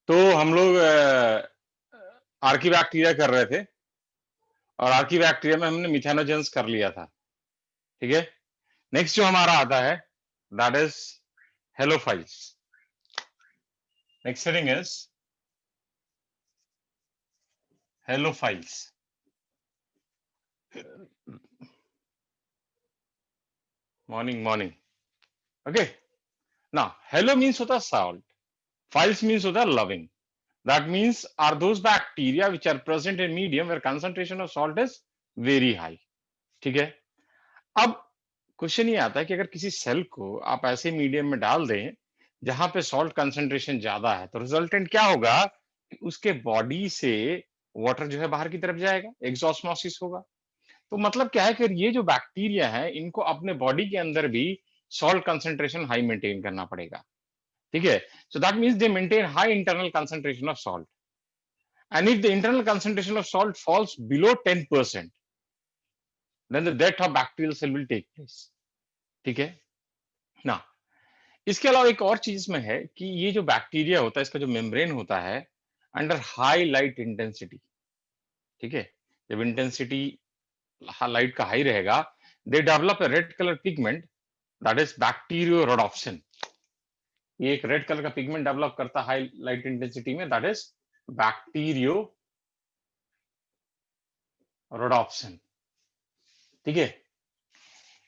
तो हम लोग आर्कीबैक्टीरिया कर रहे थे और आर्कीबैक्टीरिया में हमने मिथेनोजेंस कर लिया था। ठीक है, नेक्स्ट जो हमारा आता है that is halophiles. Next heading is halophiles. Morning okay. Now hello means होता है सॉल्ट, फाइल्स मीन्स होता है loving. That means are those bacteria which are present in medium where concentration of salt is very high. ठीक है, अब question ये आता है कि अगर किसी सेल को आप ऐसे मीडियम में डाल दें जहां पे सॉल्ट कंसंट्रेशन ज्यादा है तो रिजल्टेंट क्या होगा कि उसके बॉडी से वाटर जो है बाहर की तरफ जाएगा, एक्सॉस्मोसिस होगा। तो मतलब क्या है कि ये जो बैक्टीरिया है इनको अपने बॉडी के अंदर भी सॉल्ट कंसंट्रेशन हाई मेंटेन करना पड़ेगा। ठीक है, so that means they maintain high internal concentration of salt. And if the internal concentration of salt falls below 10%, then the death of bacterial cell will take place. ठीक है ना। इसके अलावा एक और चीज में है कि ये जो बैक्टीरिया होता है इसका जो मेम्ब्रेन होता है अंडर हाई लाइट इंटेंसिटी। ठीक है, जब इंटेंसिटी लाइट का हाई रहेगा they develop a red colour pigment that is bacteriorhodopsin. ये एक रेड कलर का पिगमेंट डेवलप करता है हाई लाइट इंटेंसिटी में, दैट इज बैक्टीरियोरोडोप्सिन। ठीक है,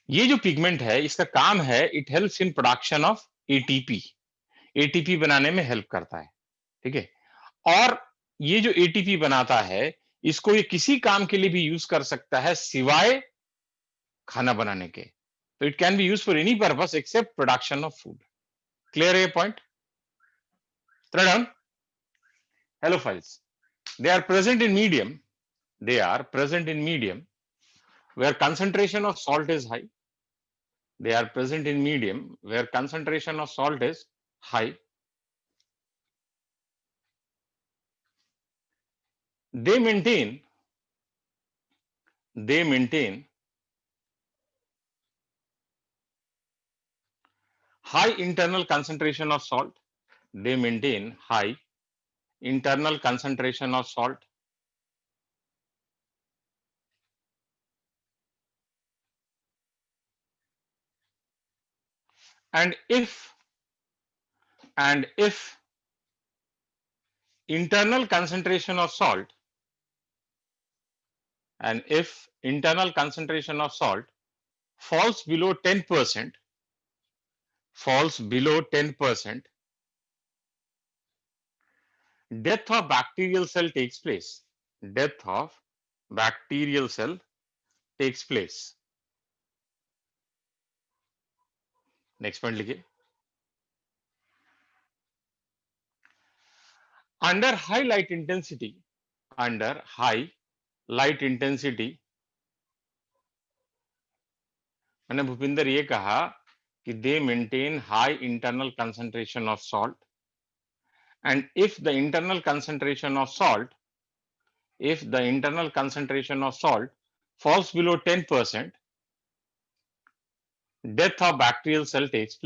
ये जो पिगमेंट है इसका काम है it helps in production of ATP. ATP बनाने में हेल्प करता है। ठीक है, और ये जो एटीपी बनाता है इसको ये किसी काम के लिए भी यूज कर सकता है सिवाय खाना बनाने के। तो it can be use for any purpose except production of food. Clear है ये point? Halophiles they are present in medium, they are present in medium where concentration of salt is high. They are present in medium where concentration of salt is high. They maintain high internal concentration of salt. They maintain high internal concentration of salt. And if internal concentration of salt falls below 10%, death of bacterial cell takes place. Death of bacterial cell takes place. Next point लिखिए, under high light intensity, मैंने भूपिंदर ये कहा कि दे maintain high internal concentration of salt and if the internal concentration of salt falls below 10%, death of bacterial cell takes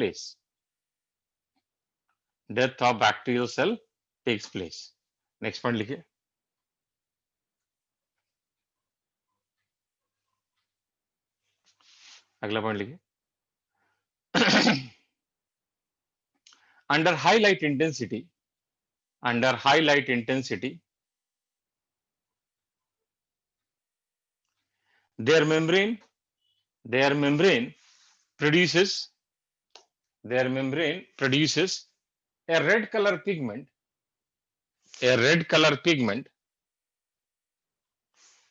place. Next point लिखिए, अगला point लिखिए, under high light intensity, their membrane produces a red color pigment,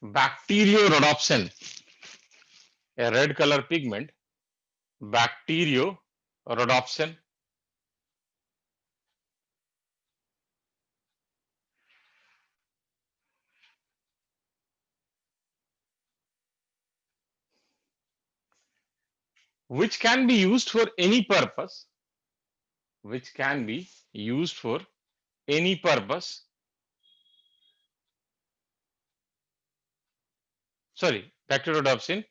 bacteriorhodopsin, which can be used for any purpose, bacteriorhodopsin,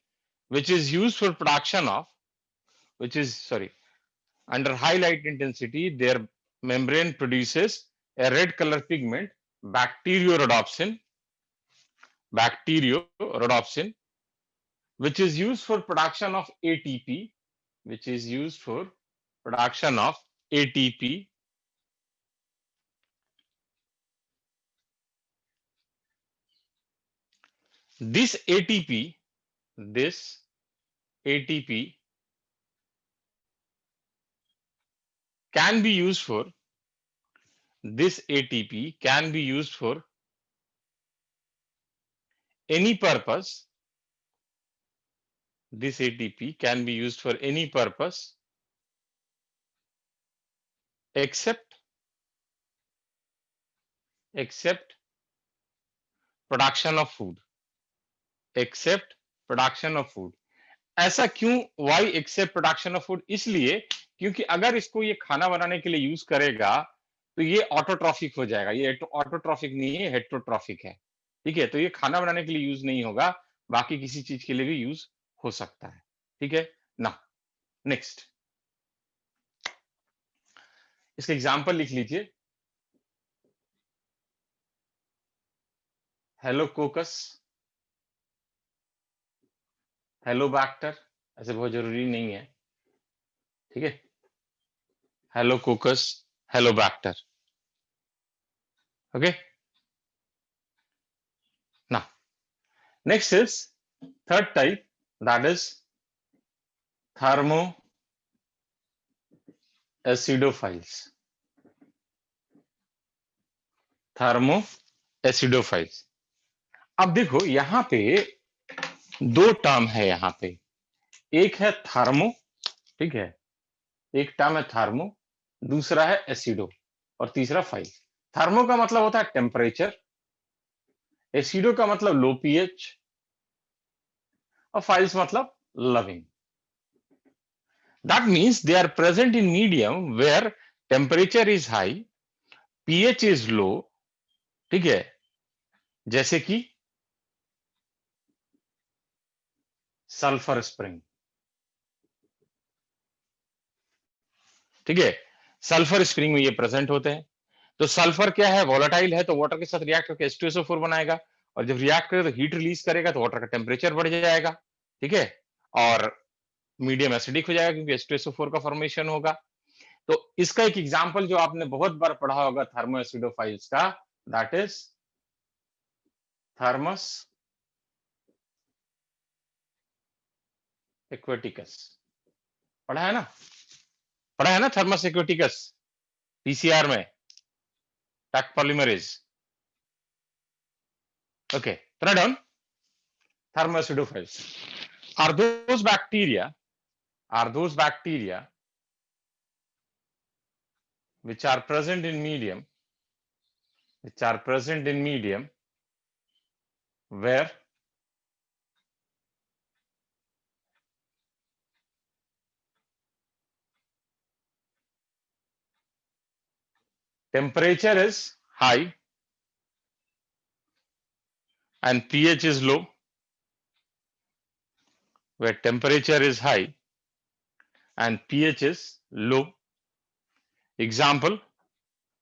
which is used for production of, under high light intensity, their membrane produces a red color pigment, bacteriorhodopsin, bacteriorhodopsin, which is used for production of ATP, which is used for production of ATP. This ATP can be used for any purpose. This ATP can be used for any purpose except production of food. Except production of food. ऐसा क्यों? Why except production of food? इसलिए क्योंकि अगर इसको ये खाना बनाने के लिए यूज करेगा तो ये ऑटोट्रॉफिक हो जाएगा। ये ऑटोट्रॉफिक नहीं है, हेट्रोट्रॉफिक है। ठीक है, तो ये खाना बनाने के लिए यूज नहीं होगा, बाकी किसी चीज के लिए भी यूज हो सकता है। ठीक है ना। नेक्स्ट, इसका एग्जांपल लिख लीजिए। हेलोकोकस, हेलोबैक्टर, ऐसे बहुत जरूरी नहीं है। ठीक है, halococcus, halobacter. Okay, now next is third type, that is thermoacidophiles. Thermoacidophiles. अब देखो यहां पे दो टर्म है, यहां पे एक है थर्मो, ठीक है, एक टर्म है थर्मो, दूसरा है एसिडो और तीसरा फाइल। थर्मो का मतलब होता है टेम्परेचर, एसिडो का मतलब लो पीएच और फाइल्स मतलब loving. That means they are present in medium where temperature is high, pH is low, ठीक है, जैसे कि सल्फर स्प्रिंग। ठीक है, सल्फर स्प्रिंग में ये प्रेजेंट होते हैं। तो सल्फर क्या है? वोलेटाइल है, तो वाटर के साथ रिएक्ट करके H2SO4 बनाएगा और जब रिएक्ट करे तो हीट रिलीज करेगा तो वाटर का टेम्परेचर बढ़ जाएगा। ठीक है, और मीडियम एसिडिक हो जाएगा क्योंकि H2SO4 का फॉर्मेशन होगा। तो इसका एक एग्जांपल जो आपने बहुत बार पढ़ा होगा थर्मोएसिडोफाइल्स का, दैट इज थर्मस एक्वेटिकस। पढ़ा है ना? पढ़ा है ना थर्मस एक्वेटिकस पीसीआर में, packed polymerase. Okay, write down thermoacidophiles are those bacteria which are present in medium where temperature is high and pH is low, where temperature is high and pH is low. Example,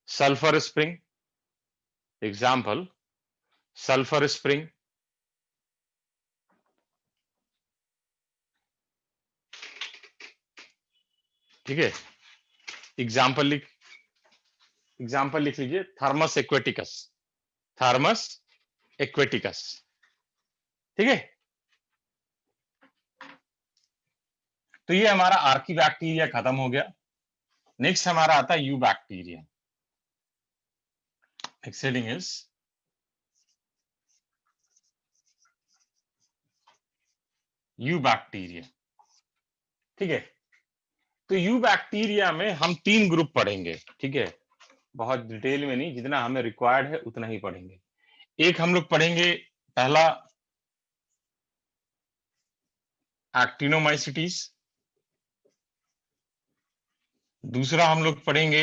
sulfur spring. Example, sulfur spring. ठीक है, example लिख लीजिए, Thermus aquaticus. Thermus aquaticus. ठीक है, तो ये हमारा Archie bacteria खत्म हो गया। नेक्स्ट हमारा आता है you bacteria. Next heading is you bacteria. ठीक है, तो यू बैक्टीरिया में हम 3 ग्रुप पढ़ेंगे। ठीक है, बहुत डिटेल में नहीं, जितना हमें रिक्वायर्ड है उतना ही पढ़ेंगे। एक हम लोग पढ़ेंगे, पहला एक्टिनोमाइसिटीज, दूसरा हम लोग पढ़ेंगे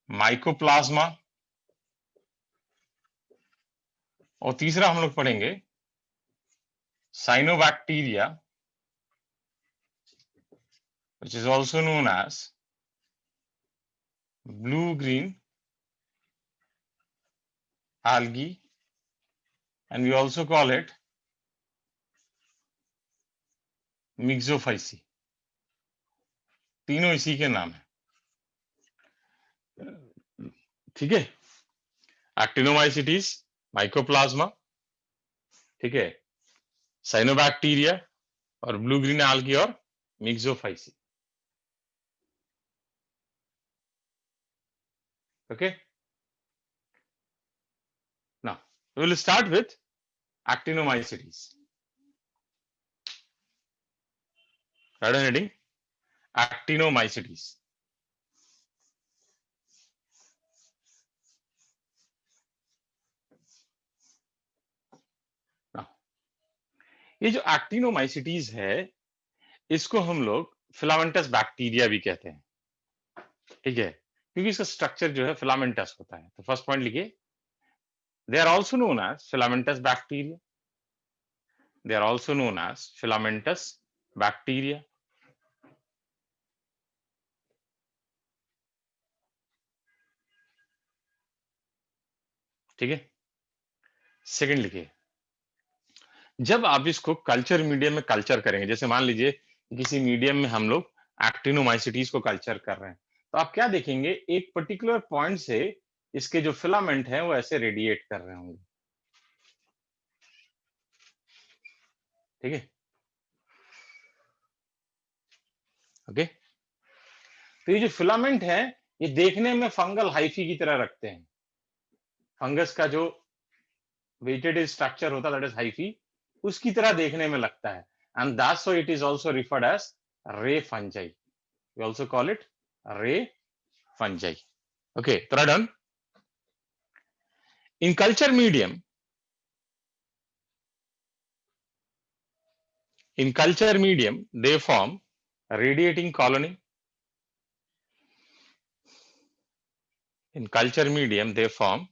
माइकोप्लाज्मा और तीसरा हम लोग पढ़ेंगे cyanobacteria, which is also known as blue green algae, and we also call it Myxophyceae. तीनों इसी के नाम है, ठीक है। एक्टिनोमाइसिटीज, माइकोप्लाज्मा, ठीक है, साइनोबैक्टीरिया और ब्लू ग्रीन algae और Myxophyceae. Okay, now we will start with actinomycetes. Write down heading actinomycetes. Now, ये जो एक्टिनोमाइसिटीज है, इसको हम लोग फिलामेंटस बैक्टीरिया भी कहते हैं, ठीक है, क्योंकि इसका स्ट्रक्चर जो है फिलामेंटस होता है। तो फर्स्ट पॉइंट लिखिए, they are also known as filamentous bacteria. They are also known as filamentous bacteria. ठीक है, सेकंड लिखिए, जब आप इसको कल्चर मीडियम में कल्चर करेंगे, जैसे मान लीजिए किसी मीडियम में हम लोग एक्टिनोमाइसिटीज को कल्चर कर रहे हैं, तो आप क्या देखेंगे, एक पर्टिकुलर पॉइंट से इसके जो फिलामेंट हैं वो ऐसे रेडिएट कर रहे होंगे, ठीक है। ओके, तो ये जो फिलामेंट है, ये देखने में फंगल हाइफी की तरह रखते हैं। फंगस का जो वेटेड स्ट्रक्चर होता है, दैट इज हाइफी, उसकी तरह देखने में लगता है, and that's why it is also referred as ray fungi. We also call it ray fungi. Okay, तो done. In culture medium, they form a radiating colony. In culture medium, they form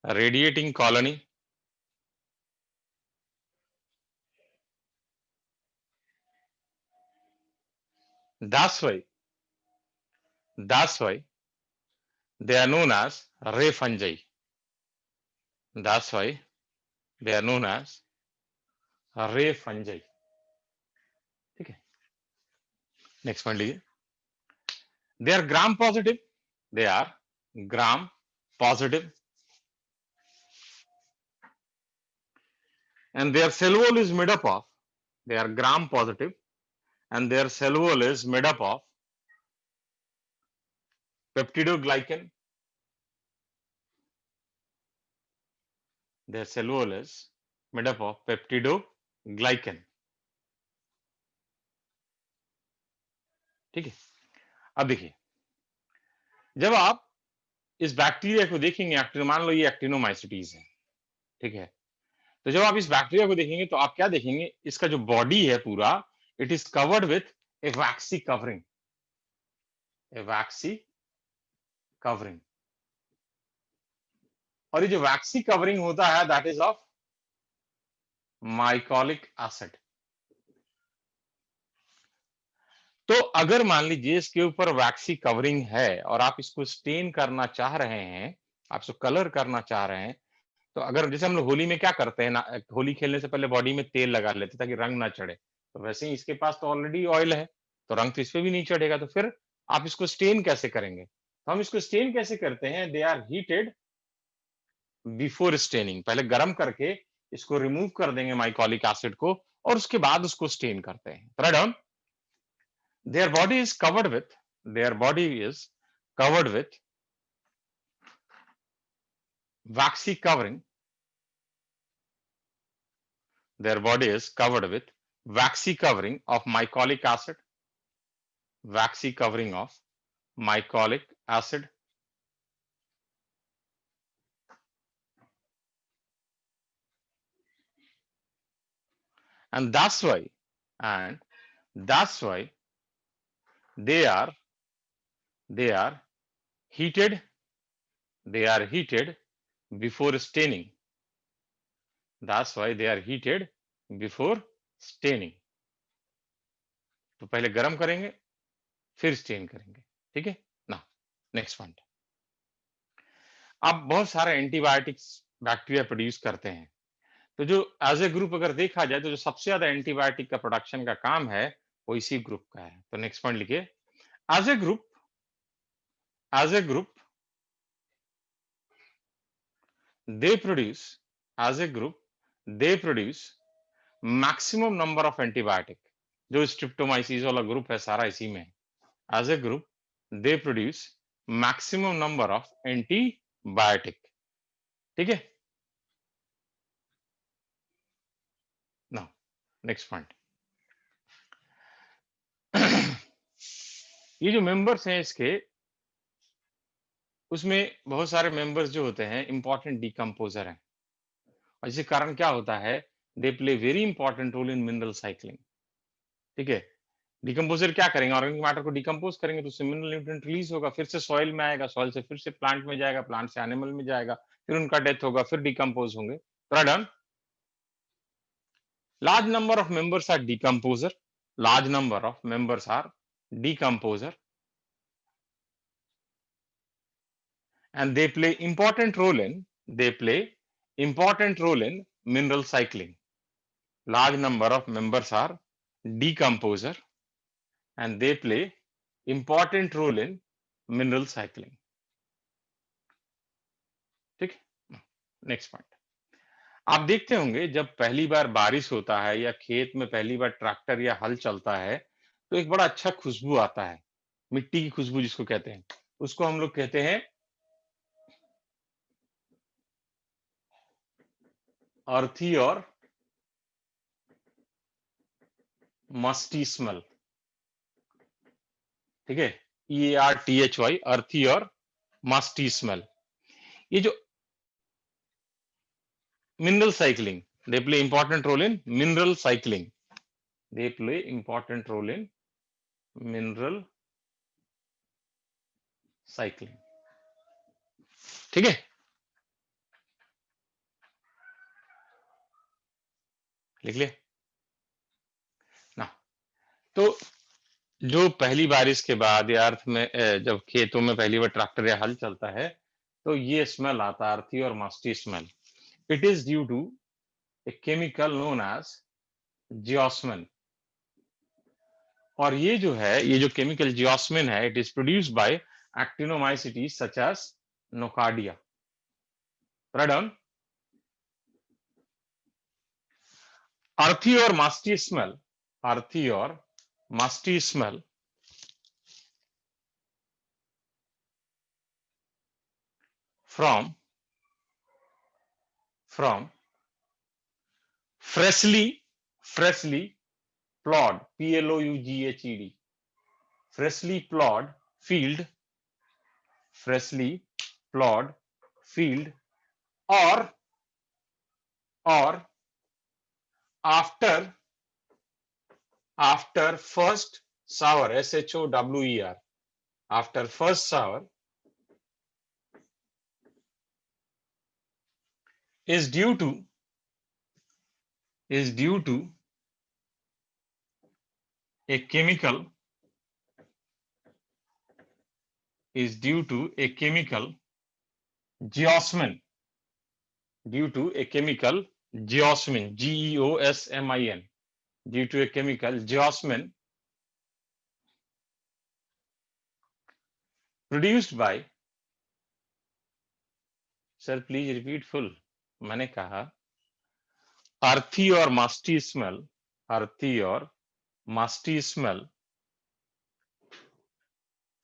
a radiating colony. That's why they are known as ray fungi. That's why they are known as ray fungi. ठीक है, next point लीजिए, they are gram positive. They are gram positive, and their cell wall is made up of, they are gram positive, and their cell wall is made up of peptidoglycan. Their cell wall is made up of peptidoglycan. ठीक है, अब देखिए, जब आप इस bacteria को देखेंगे, मान लो ये एक्टिनोमाइसिटीज है, ठीक है, तो जब आप इस बैक्टीरिया को देखेंगे तो आप क्या देखेंगे, इसका जो बॉडी है पूरा, it is covered with A vaccine covering, A vaccine covering, और ये जो वैक्सी कवरिंग होता है, that is of mycolic acid. तो अगर मान लीजिए इसके ऊपर वैक्सी कवरिंग है और आप इसको स्टेन करना चाह रहे हैं, आप इसको कलर करना चाह रहे हैं, तो अगर जैसे हम लोग होली में क्या करते हैं ना, होली खेलने से पहले बॉडी में तेल लगा लेते ताकि रंग ना चढ़े, तो वैसे ही इसके पास तो ऑलरेडी ऑयल है, तो रंग तो इस पे भी नहीं चढ़ेगा, तो फिर आप इसको स्टेन कैसे करेंगे? तो हम इसको स्टेन कैसे करते हैं, they are heated before staining, पहले गर्म करके इसको रिमूव कर देंगे माइकोलिक एसिड को, और उसके बाद उसको स्टेन करते हैं। Write down, their body is covered with, their body is covered with waxy covering, their body is covered with waxy covering of mycolic acid, waxy covering of mycolic acid, and that's why they are heated, they are heated before staining, that's why they are heated before staining। तो पहले गर्म करेंगे फिर stand करेंगे, ठीक है ना। Next point, आप बहुत सारे एंटीबायोटिक्स बैक्टीरिया प्रोड्यूस करते हैं, तो जो एज ए ग्रुप अगर देखा जाए तो जो सबसे ज्यादा एंटीबायोटिक का प्रोडक्शन का काम है वो इसी ग्रुप का है। तो नेक्स्ट पॉइंट लिखिए, as a group, as a group they produce, as a group they produce maximum number of antibiotic, जो स्ट्रिप्टोमाइसिस वाला ग्रुप है सारा इसी में है। As a group they produce maximum number of antibiotic, ठीक है ना। नेक्स्ट पॉइंट, ये जो मेंबर्स हैं इसके, उसमें बहुत सारे मेंबर्स जो होते हैं इंपॉर्टेंट डिकम्पोजर हैं, और इसके कारण क्या होता है, they play very important role in mineral cycling, ठीक है। डिकम्पोजर क्या करेंगे, ऑर्गेनिक मैटर को डिकम्पोज करेंगे तो उससे मिनरल न्यूट्रिएंट रिलीज होगा, फिर से सॉइल में आएगा, सॉइल से फिर से प्लांट में जाएगा, प्लांट से एनिमल में जाएगा, फिर उनका डेथ होगा, फिर डिकम्पोज होंगे। Done. Large number of members are decomposer, large number of members are decomposer, and they play important role in, they play important role in mineral cycling. Large number of members are decomposer and they play important role in mineral cycling, ठीक। Next point, आप देखते होंगे जब पहली बार बारिश होता है या खेत में पहली बार ट्रैक्टर या हल चलता है तो एक बड़ा अच्छा खुशबू आता है, मिट्टी की खुशबू जिसको कहते हैं, उसको हम लोग कहते हैं अर्थी और मस्टी स्मेल, ठीक है, EARTHY, अर्थी और मस्टी स्मेल। ये जो mineral cycling, they play important role in mineral cycling, they play important role in mineral cycling, ठीक है, लिख लिया ना। तो जो पहली बारिश के बाद या अर्थ में जब खेतों में पहली बार ट्रैक्टर या हल चलता है तो ये स्मेल आता है, अर्थी और musty smell. It is due to a chemical known as geosmin, और ये जो है, ये जो केमिकल जियोस्मिन है, it is produced by actinomycetes such as Nocardia. Right down, earthy और मस्टी स्मेल, अर्थी और musty smell from freshly plowed, PLOUGHED, freshly plowed field, freshly plowed field, or after first shower, SHOWER, after first shower, is due to a chemical, geosmin, due to a chemical geosmin, GEOSMIN, due to a chemical geosmin produced by, sir please repeat full, मैंने कहा अर्थी और musty smell, earthy और musty smell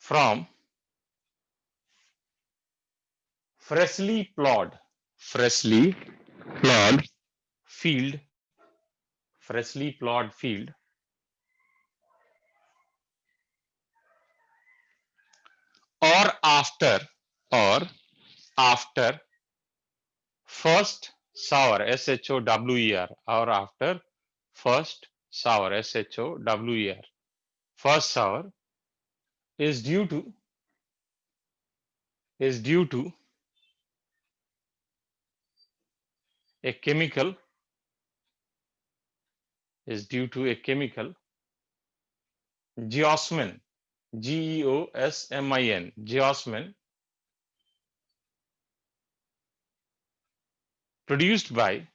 from freshly plowed field, freshly plowed field, or after first shower, SHOWER, or after first shower, SHOWER, first shower is due to a chemical, geosmin, Geosmin, geosmin, produced by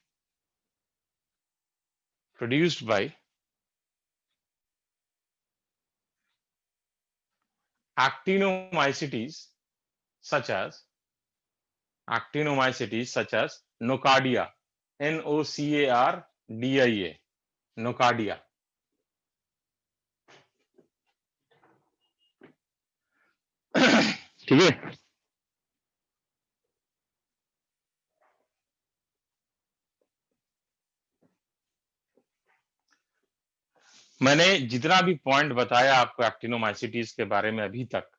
actinomycetes such as Nocardia, Nocardia, Nocardia. ठीक है, मैंने जितना भी point बताया आपको actinomycetes के बारे में अभी तक,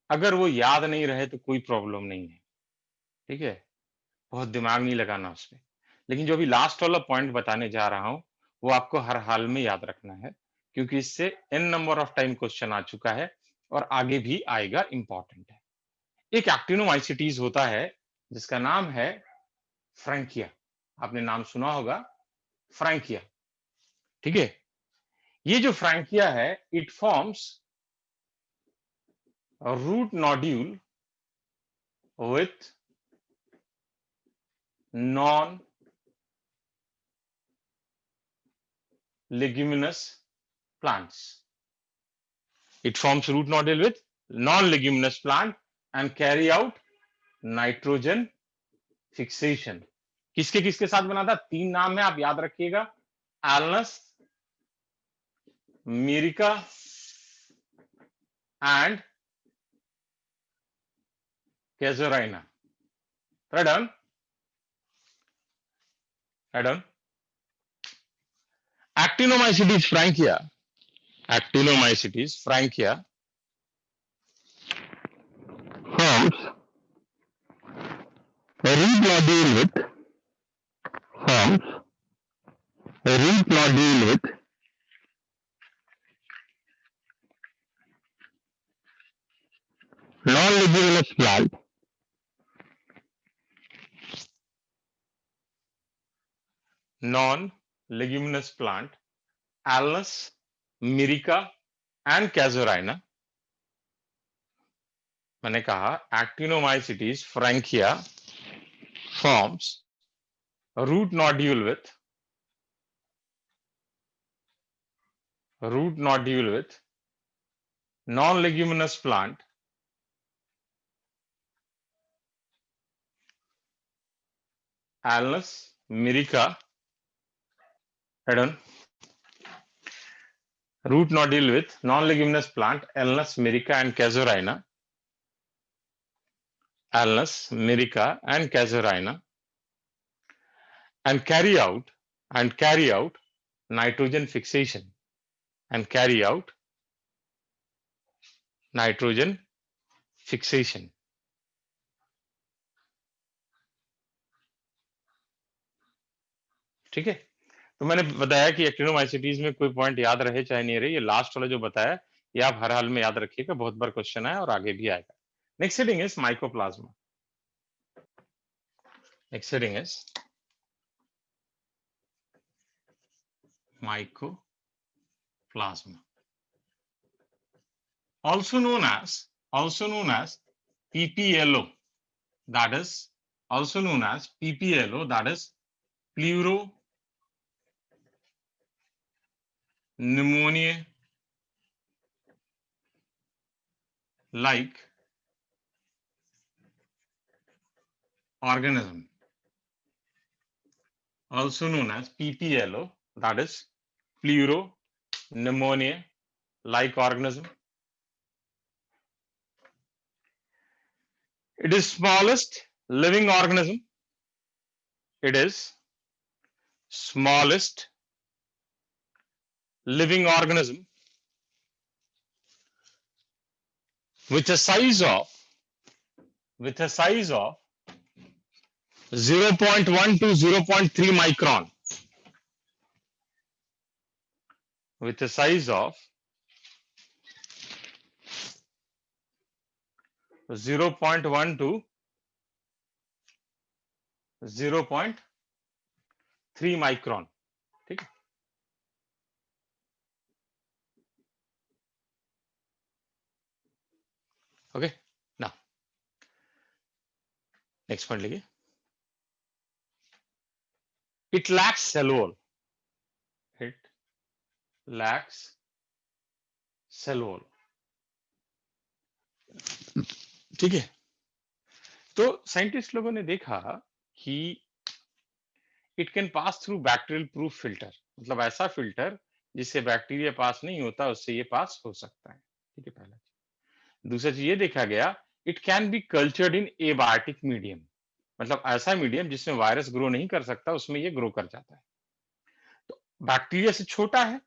अगर वो याद नहीं रहे तो कोई प्रॉब्लम नहीं है, ठीक है, बहुत दिमाग नहीं लगाना उसमें। लेकिन जो अभी लास्ट वाला पॉइंट बताने जा रहा हूं वो आपको हर हाल में याद रखना है, क्योंकि इससे n number of time question आ चुका है और आगे भी आएगा, इंपॉर्टेंट है। एक एक्टिनोमाइसिटीज होता है जिसका नाम है फ्रैंकिया, आपने नाम सुना होगा, फ्रैंकिया, ठीक है। ये जो फ्रैंकिया है, it forms a root nodule with non-leguminous plants. It forms root nodule with non-leguminous plant and carry out nitrogen fixation. किसके किसके साथ बना था? 3 नाम है, आप याद रखिएगा, Alnus, Myrica and Casuarina. Right on? Right on? Actinomycetes frankia forms a root nodule with non-leguminous plant Alnus, Myrica and Casuarina. मैंने कहा Actinomycetes frankia forms a root nodule with non-leguminous plant Alnus, Myrica, root nodule with non-leguminous plant Alnus, Myrica and Casuarina, and carry out nitrogen fixation ठीक है। तो मैंने बताया कि actinomycetes में कोई पॉइंट याद रहे चाहे नहीं रहे, ये लास्ट वाला जो बताया ये आप हर हाल में याद रखिएगा, बहुत बार क्वेश्चन आया और आगे भी आएगा। Next heading is mycoplasma. Next heading is mycoplasma, also known as PPLO, that is Pleuropneumoniae like organism, also known as PPLO, that is Pleuropneumoniae like organism. It is smallest living organism. It is smallest living organism with a size of 0.1 to 0.3 micron. With a size of 0.1 to 0.3 micron. ठीक है। Okay, now next point लिखिए, it lacks cell wall. It lacks cell wall. ठीक है, तो scientist लोगों ने देखा कि it can pass through bacterial proof filter, मतलब ऐसा फिल्टर जिससे बैक्टीरिया पास नहीं होता, उससे ये पास हो सकता है। ठीक है, पहला चीज। दूसरा चीज ये देखा गया, it can B cultured in abiotic medium, मतलब ऐसा मीडियम जिसमें वायरस ग्रो नहीं कर सकता, उसमें ये ग्रो कर जाता है। तो बैक्टीरिया से छोटा है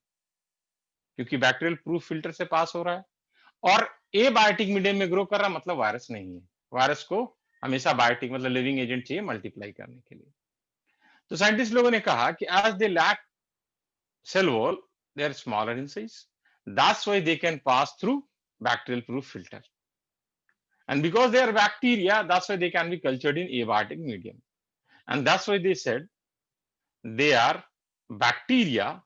क्योंकि बैक्टीरियल प्रूफ फिल्टर से पास हो रहा है, और एबायोटिक मीडियम में ग्रो कर रहा, मतलब वायरस नहीं है। वायरस को हमेशा बायोटिक मतलब लिविंग एजेंट चाहिए मल्टीप्लाई करने के लिए। तो साइंटिस्ट लोगों ने कहा कि as they lack cell wall, they are smaller in size. That's why they can pass through bacterial proof filter. And because they are bacteria, that's why they can be cultured in abiotic medium. And that's why they said they are bacteria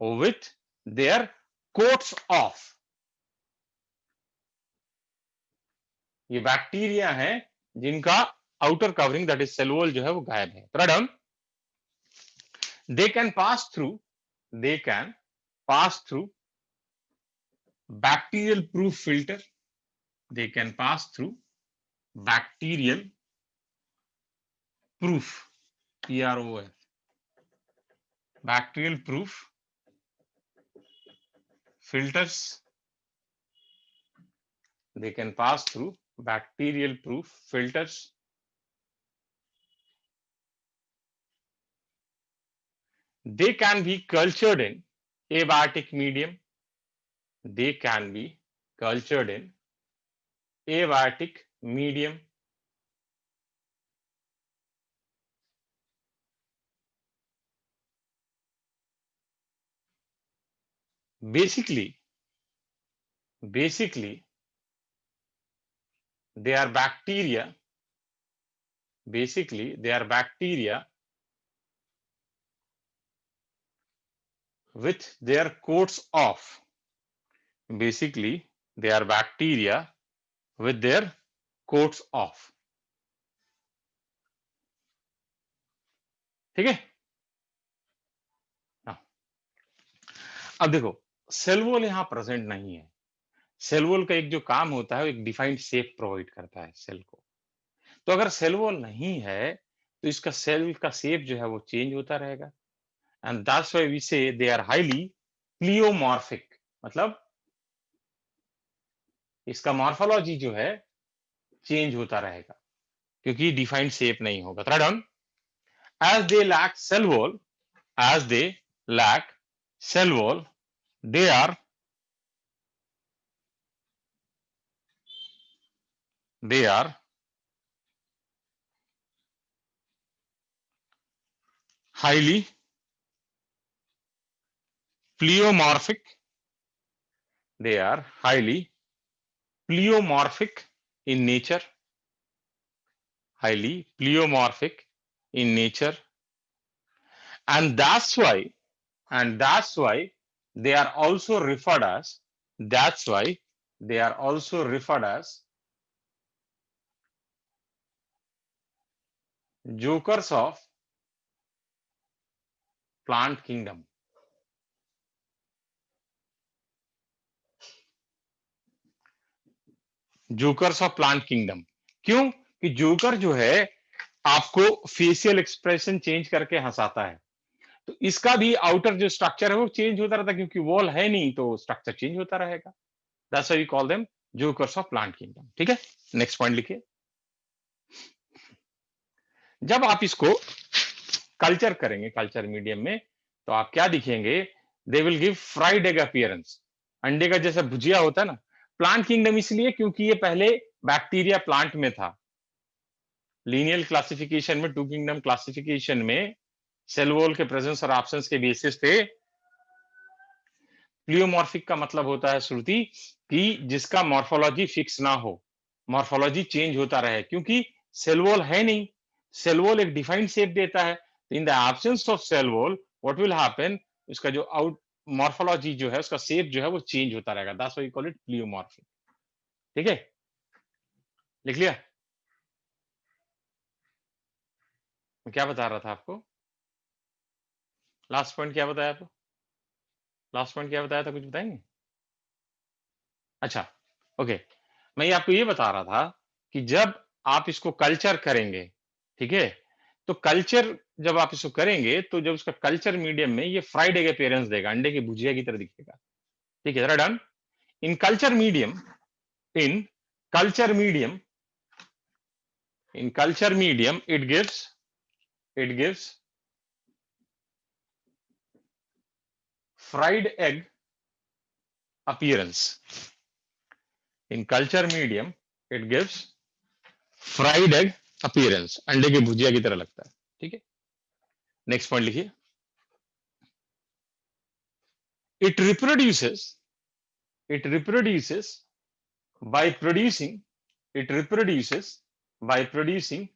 with their coats off. ये बैक्टीरिया है जिनका outer covering that is cell wall जो है वो गायब है। Third one, they can pass through bacterial proof filter. They can pass through bacterial proof, PROF, bacterial proof filters. They can pass through bacterial proof filters. They can be cultured in abiotic medium. They can be cultured in abiotic medium. Basically, they are bacteria. Basically, they are bacteria with their coats off. Basically, they are bacteria with their coats off. ठीक है। अब देखो, cell wall यहां present नहीं है। Cell wall का एक जो काम होता है, एक डिफाइंड शेप प्रोवाइड करता है सेल को। तो अगर सेल वॉल नहीं है तो इसका सेल का शेप जो है वो चेंज होता रहेगा। एंड दैट्स व्हाई वी से दे आर हाईली प्लियोमॉर्फिक, मतलब इसका मॉर्फोलॉजी जो है चेंज होता रहेगा क्योंकि डिफाइंड शेप नहीं होगा। Third one, as they lack cell wall, as they lack cell wall, they are highly pleomorphic. They are highly pleomorphic in nature. Highly pleomorphic in nature. And that's why they are also referred as, that's why they are also referred as jokers of plant kingdom. Jokers of plant kingdom. क्यों? कि joker जो है आपको facial expression change करके हंसाता है, तो इसका भी आउटर जो स्ट्रक्चर है वो चेंज होता रहता है क्योंकि वॉल है नहीं, तो स्ट्रक्चर चेंज होता रहेगा। That's why we call them jokers of plant kingdom. ठीक है, नेक्स्ट पॉइंट लिखिए। जब आप इसको कल्चर करेंगे कल्चर मीडियम में तो आप क्या दिखेंगे, they will give fried egg appearance, अंडे का जैसा भुजिया होता है ना। प्लांट किंगडम इसलिए क्योंकि ये पहले बैक्टीरिया प्लांट में था। लीनियल क्लासिफिकेशन में, टू किंगडम क्लासिफिकेशन में सेल वॉल के प्रेजेंस और एब्सेंस के बेसिस पे प्लियोमॉर्फिक का मतलब होता है श्रुति कि जिसका मॉर्फोलॉजी फिक्स ना हो, मॉर्फोलॉजी चेंज होता रहे, क्योंकि सेल वॉल है नहीं। सेल वॉल एक डिफाइंड शेप देता है, in the absence of cell wall what will happen, उसका जो आउट मॉर्फोलॉजी जो है, उसका शेप जो है वो चेंज होता रहेगा। That's why we call it pleomorphic. ठीक है, लिख लिया? मैं क्या बता रहा था आपको? लास्ट पॉइंट क्या बताया आपको? लास्ट पॉइंट क्या बताया था, कुछ बताएंगे? अच्छा, ओके। मैं ये आपको ये बता रहा था कि जब आप इसको कल्चर करेंगे, ठीक है? तो कल्चर जब आप इसको करेंगे, तो जब उसका कल्चर मीडियम में ये फ्राइड एग अपीयरेंस देगा, अंडे की भुजिया की तरह दिखेगा। ठीक है, जरा done. In culture medium, in culture medium, in culture medium, it gives fried egg appearance. In culture medium, it gives fried egg appearance. अंडे की भुजिया की तरह लगता है। ठीक है, नेक्स्ट पॉइंट लिखिए। it reproduces it reproduces by producing it reproduces by producing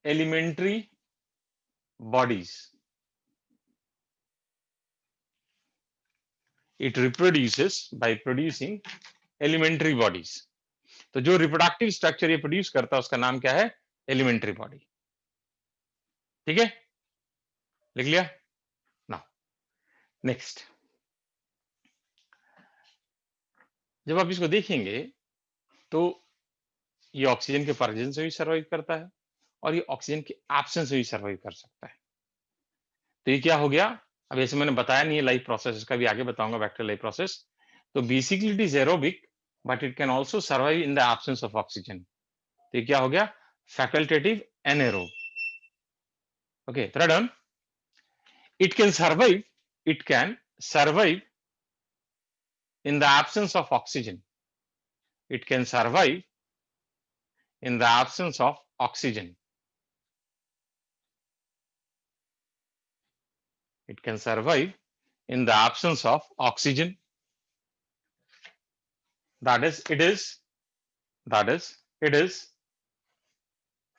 elementary bodies. It reproduces by producing elementary bodies. तो जो रिप्रोडक्टिव स्ट्रक्चर ये प्रोड्यूस करता है उसका नाम क्या है? Elementary body. ठीक है, लिख लिया ना? नेक्स्ट, जब आप इसको देखेंगे तो ये ऑक्सीजन के प्रेजेंस से भी सर्वाइव करता है और ये ऑक्सीजन के एब्सेंस से भी सर्वाइव कर सकता है। तो ये क्या हो गया? अब ऐसे मैंने बताया नहीं है लाइफ प्रोसेस, इसका भी आगे बताऊंगा बैक्टीरियल लाइफ प्रोसेस। तो basically it is aerobic but it can also survive in the absence of oxygen. तो ये क्या हो गया? Facultative anaerobe. Okay, third one, it can survive in the absence of oxygen. It can survive in the absence of oxygen. It can survive in the absence of oxygen. That is it is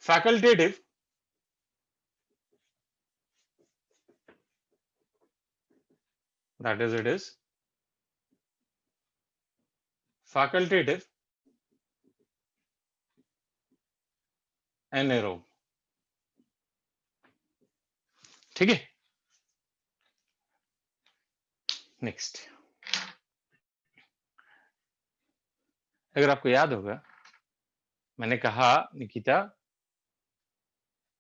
facultative it is facultative anaerobe. ठीक है, next, अगर आपको याद होगा मैंने कहा Nikita,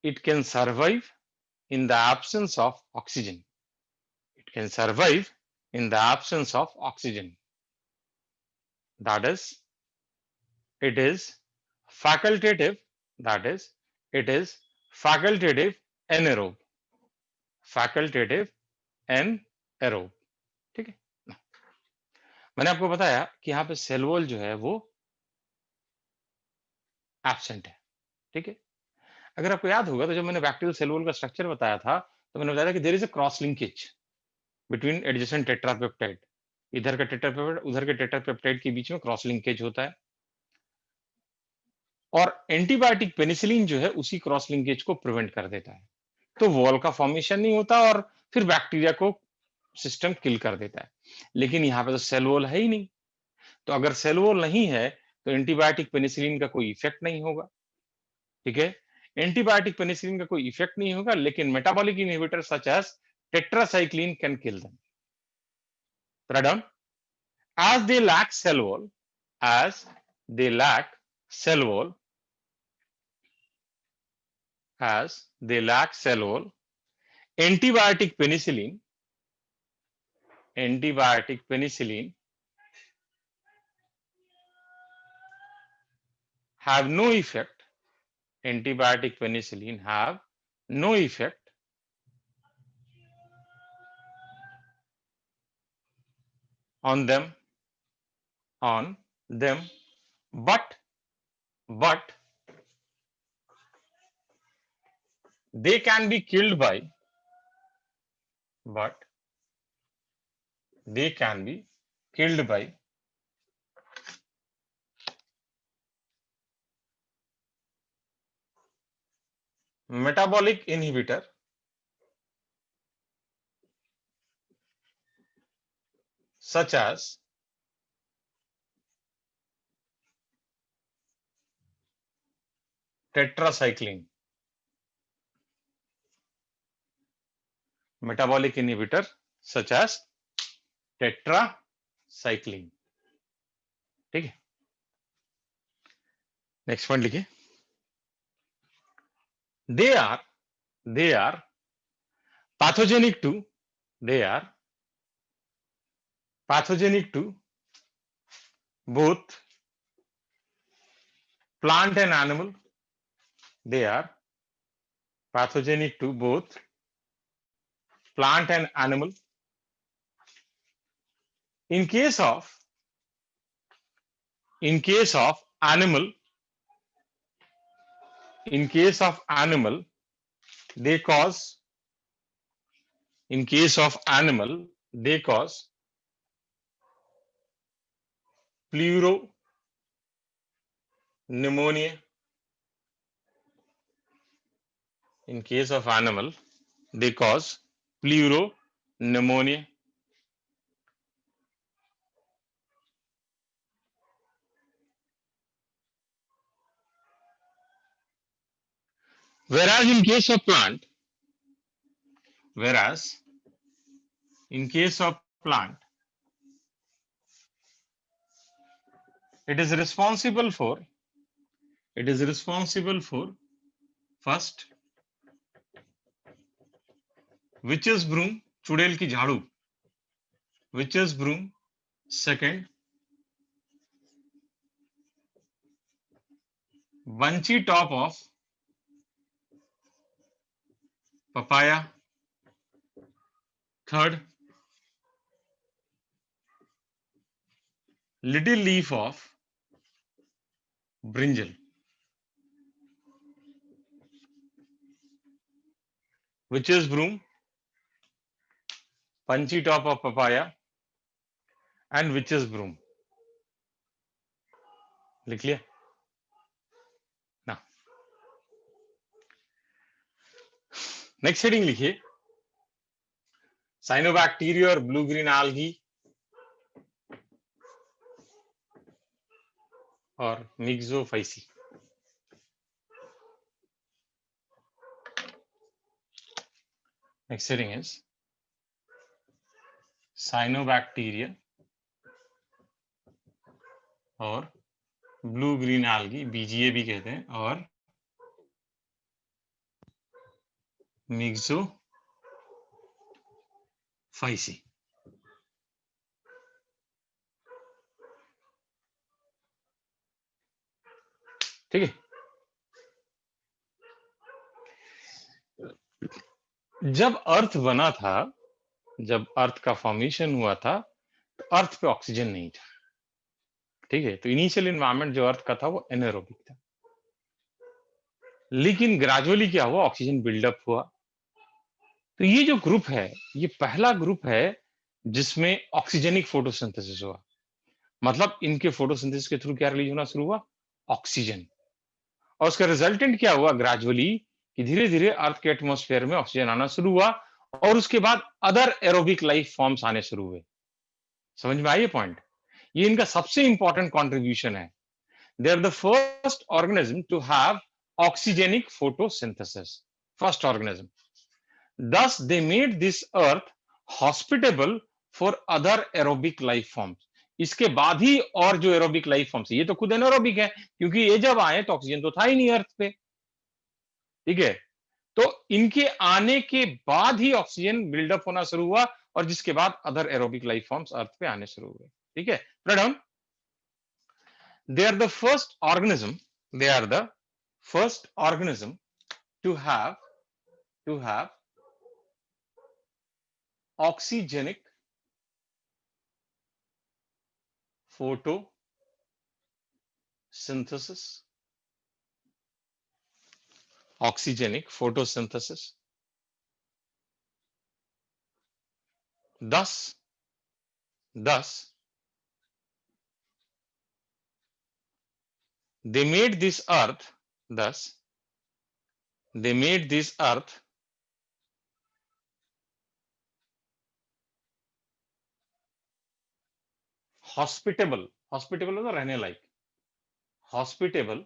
it can survive in the absence of oxygen. It can survive in the absence of oxygen. That is, it is facultative, that is, it is facultative anaerobe. Facultative anaerobe. ठीक है ना? मैंने आपको बताया कि यहाँ पे सेल वॉल जो है वो एब्सेंट है। ठीक है, अगर आपको याद होगा तो जब मैंने बैक्टीरियल सेल वॉल का स्ट्रक्चर बताया था तो मैंने बताया था कि there is a cross linkage between adjacent tetrapeptide. इधर का टेट्रापेप्टाइड उधर के टेट्रापेप्टाइड के बीच में क्रॉस लिंकेज होता है और एंटीबायोटिक पेनिसिलिन जो है उसी क्रॉस लिंकेज को प्रिवेंट कर देता है। तो वॉल का फॉर्मेशन नहीं होता और फिर बैक्टीरिया को सिस्टम किल कर देता है। लेकिन यहाँ पे तो सेल वॉल है ही नहीं, तो अगर सेल वॉल नहीं है तो एंटीबायोटिक पेनिसिलिन का कोई इफेक्ट नहीं होगा। ठीक है, एंटीबायोटिक पेनिसिलिन का कोई इफेक्ट नहीं होगा, लेकिन metabolic inhibitor such as tetracycline can kill them. write down, as they lack cell wall, as they lack cell wall, as they lack cell wall, antibiotic penicillin have no effect. Antibiotic penicillin have no effect on them, but they can be killed by, but they can be killed by metabolic inhibitor such as tetracycline, metabolic inhibitor such as tetracycline. ठीक है, next point लिखिए. they are pathogenic to they are pathogenic to both plant and animal. They are pathogenic to both plant and animal. In case of animal, they cause pneumonia. In case of animal, they cause pneumonia. Whereas in case of plant, it is responsible for first witch's broom, चुड़ैल की झाड़ू, witch's broom. Second, bunchy top of papaya. Third, little leaf of brinjal. Witch's broom, punchy top of papaya and witch's broom. लिख लिया ना. Next heading लिखिए, cyanobacteria और blue green algae और Myxophyceae. Next heading is cyanobacteria और blue green algae, VGA भी कहते हैं, और मिक्सोफाइसी. ठीक है. जब अर्थ बना था, जब अर्थ का फॉर्मेशन हुआ था, तो अर्थ पे ऑक्सीजन नहीं था. ठीक है, तो इनिशियल एनवायरनमेंट जो अर्थ का था वो एनारोबिक था. लेकिन ग्रेजुअली क्या हुआ, ऑक्सीजन बिल्डअप हुआ. तो ये जो ग्रुप है, ये पहला ग्रुप है जिसमें ऑक्सीजेनिक फोटोसिंथेसिस हुआ. मतलब इनके फोटोसिंथेसिस के थ्रू क्या रिलीज होना शुरू हुआ, ऑक्सीजन. और उसका रिजल्टेंट क्या हुआ, ग्रेजुअली कि धीरे धीरे अर्थ के एटमॉस्फेयर में ऑक्सीजन आना शुरू हुआ और उसके बाद अदर एरोबिक लाइफ फॉर्म्स आने शुरू हुए. समझ में आई ये पॉइंट? ये इनका सबसे इंपॉर्टेंट कंट्रीब्यूशन है. They are the first organism to have oxygenic photosynthesis, first organism. Thus, they made this earth hospitable for other aerobic life forms. इसके बाद ही और जो एरोबिक लाइफ फॉर्म्स है, ये तो खुद एनारोबिक है, क्योंकि ये जब आए तो ऑक्सीजन तो था ही नहीं अर्थ पे. ठीक है, तो इनके आने के बाद ही ऑक्सीजन बिल्डअप होना शुरू हुआ और जिसके बाद other aerobic life forms earth पे आने शुरू हुए. ठीक है, down. They are the first organism, to have oxygenic photosynthesis. Thus they made this earth hospitable होता रहने लायक, hospitable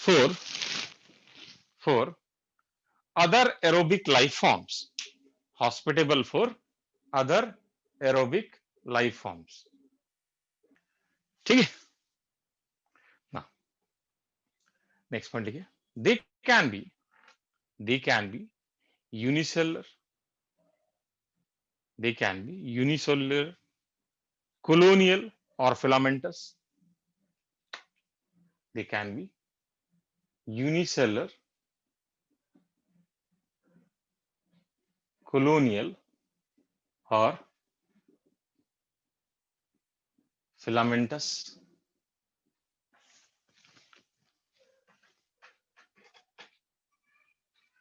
for other aerobic life forms, hospitable for other aerobic life forms. ठीक है ना, नेक्स्ट पॉइंट लिखिए, they can be unicellular, they can be unicellular, colonial or filamentous, they can be unicellular, colonial or filamentous.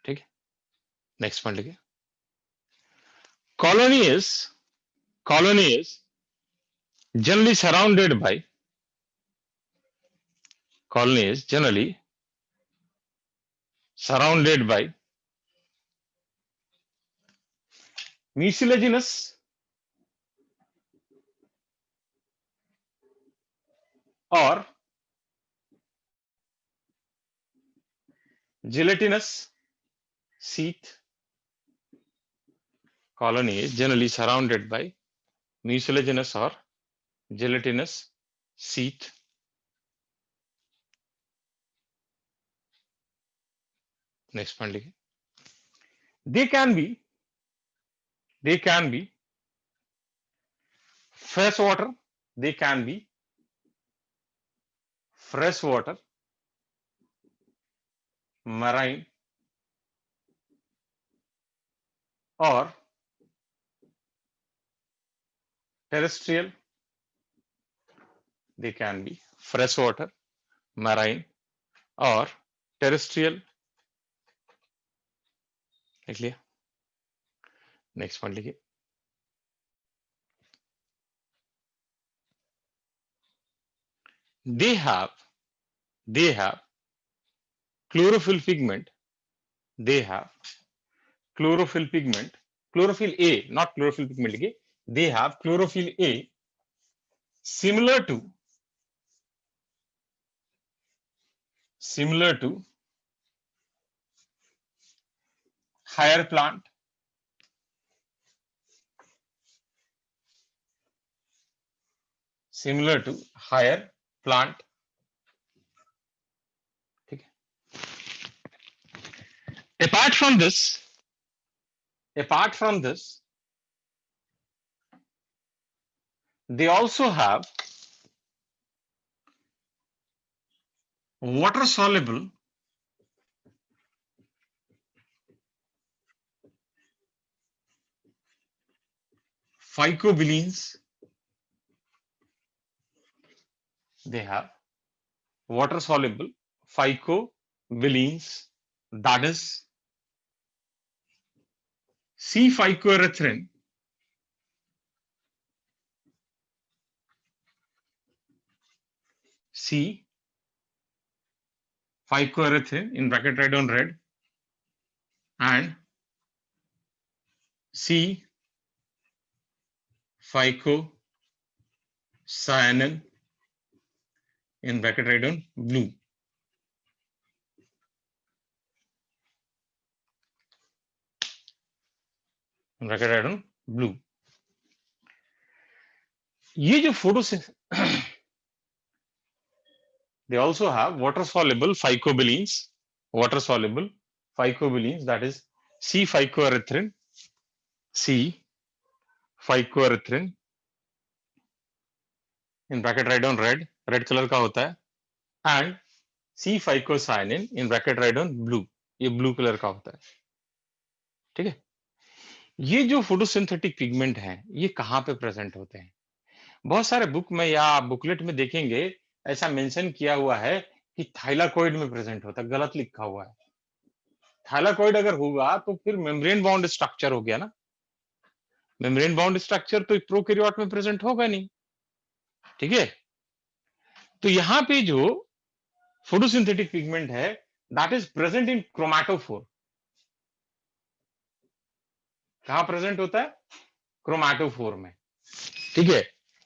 ठीक है, next point लिखिए, colony is generally surrounded by mucilaginous or gelatinous sheath. Colony is generally surrounded by mucilaginous or gelatinous sheath. Next point लिखिए, they can be freshwater, marine or terrestrial. They can be freshwater, marine or terrestrial. लिख लिया, next point लिखिए, they have chlorophyll pigment, chlorophyll A, not chlorophyll pigment लिखिए, they have chlorophyll A similar to higher plant, ठीक है। apart from this they also have water soluble phycobilins. They have water soluble phycobilins, that is C-phycoerythrin, in bracket write down red, and C-phycocyanin in bracket write down blue. In bracket write down blue. ये जो they also have water soluble phycobilins, that is C-phycoerythrin, in bracket write down red color का होता है, and C-phycocyanin in bracket write down blue, ये blue color का होता है, ठीक है। ये जो फोटोसिंथेटिक पिगमेंट हैं, ये कहाँ पे प्रेजेंट होते हैं? बहुत सारे बुक में या बुकलेट में देखेंगे ऐसा मेंशन किया हुआ है कि थाइलाकोइड में प्रेजेंट होता है, गलत लिखा हुआ है। थाइलाकोइड अगर होगा तो फिर मेम्ब्रेन बाउंड स्ट्रक्चर हो गया ना, मेम्ब्रेन बाउंड स्ट्रक्चर तो प्रोकैरियोट में प्रेजेंट होगा नहीं, ठीक है। तो यहाँ पे जो फोटोसिंथेटिक पिगमेंट है, that is present in chromatophore. कहाँ प्रेजेंट होता है? क्रोमैटोफोर में, ठीक है।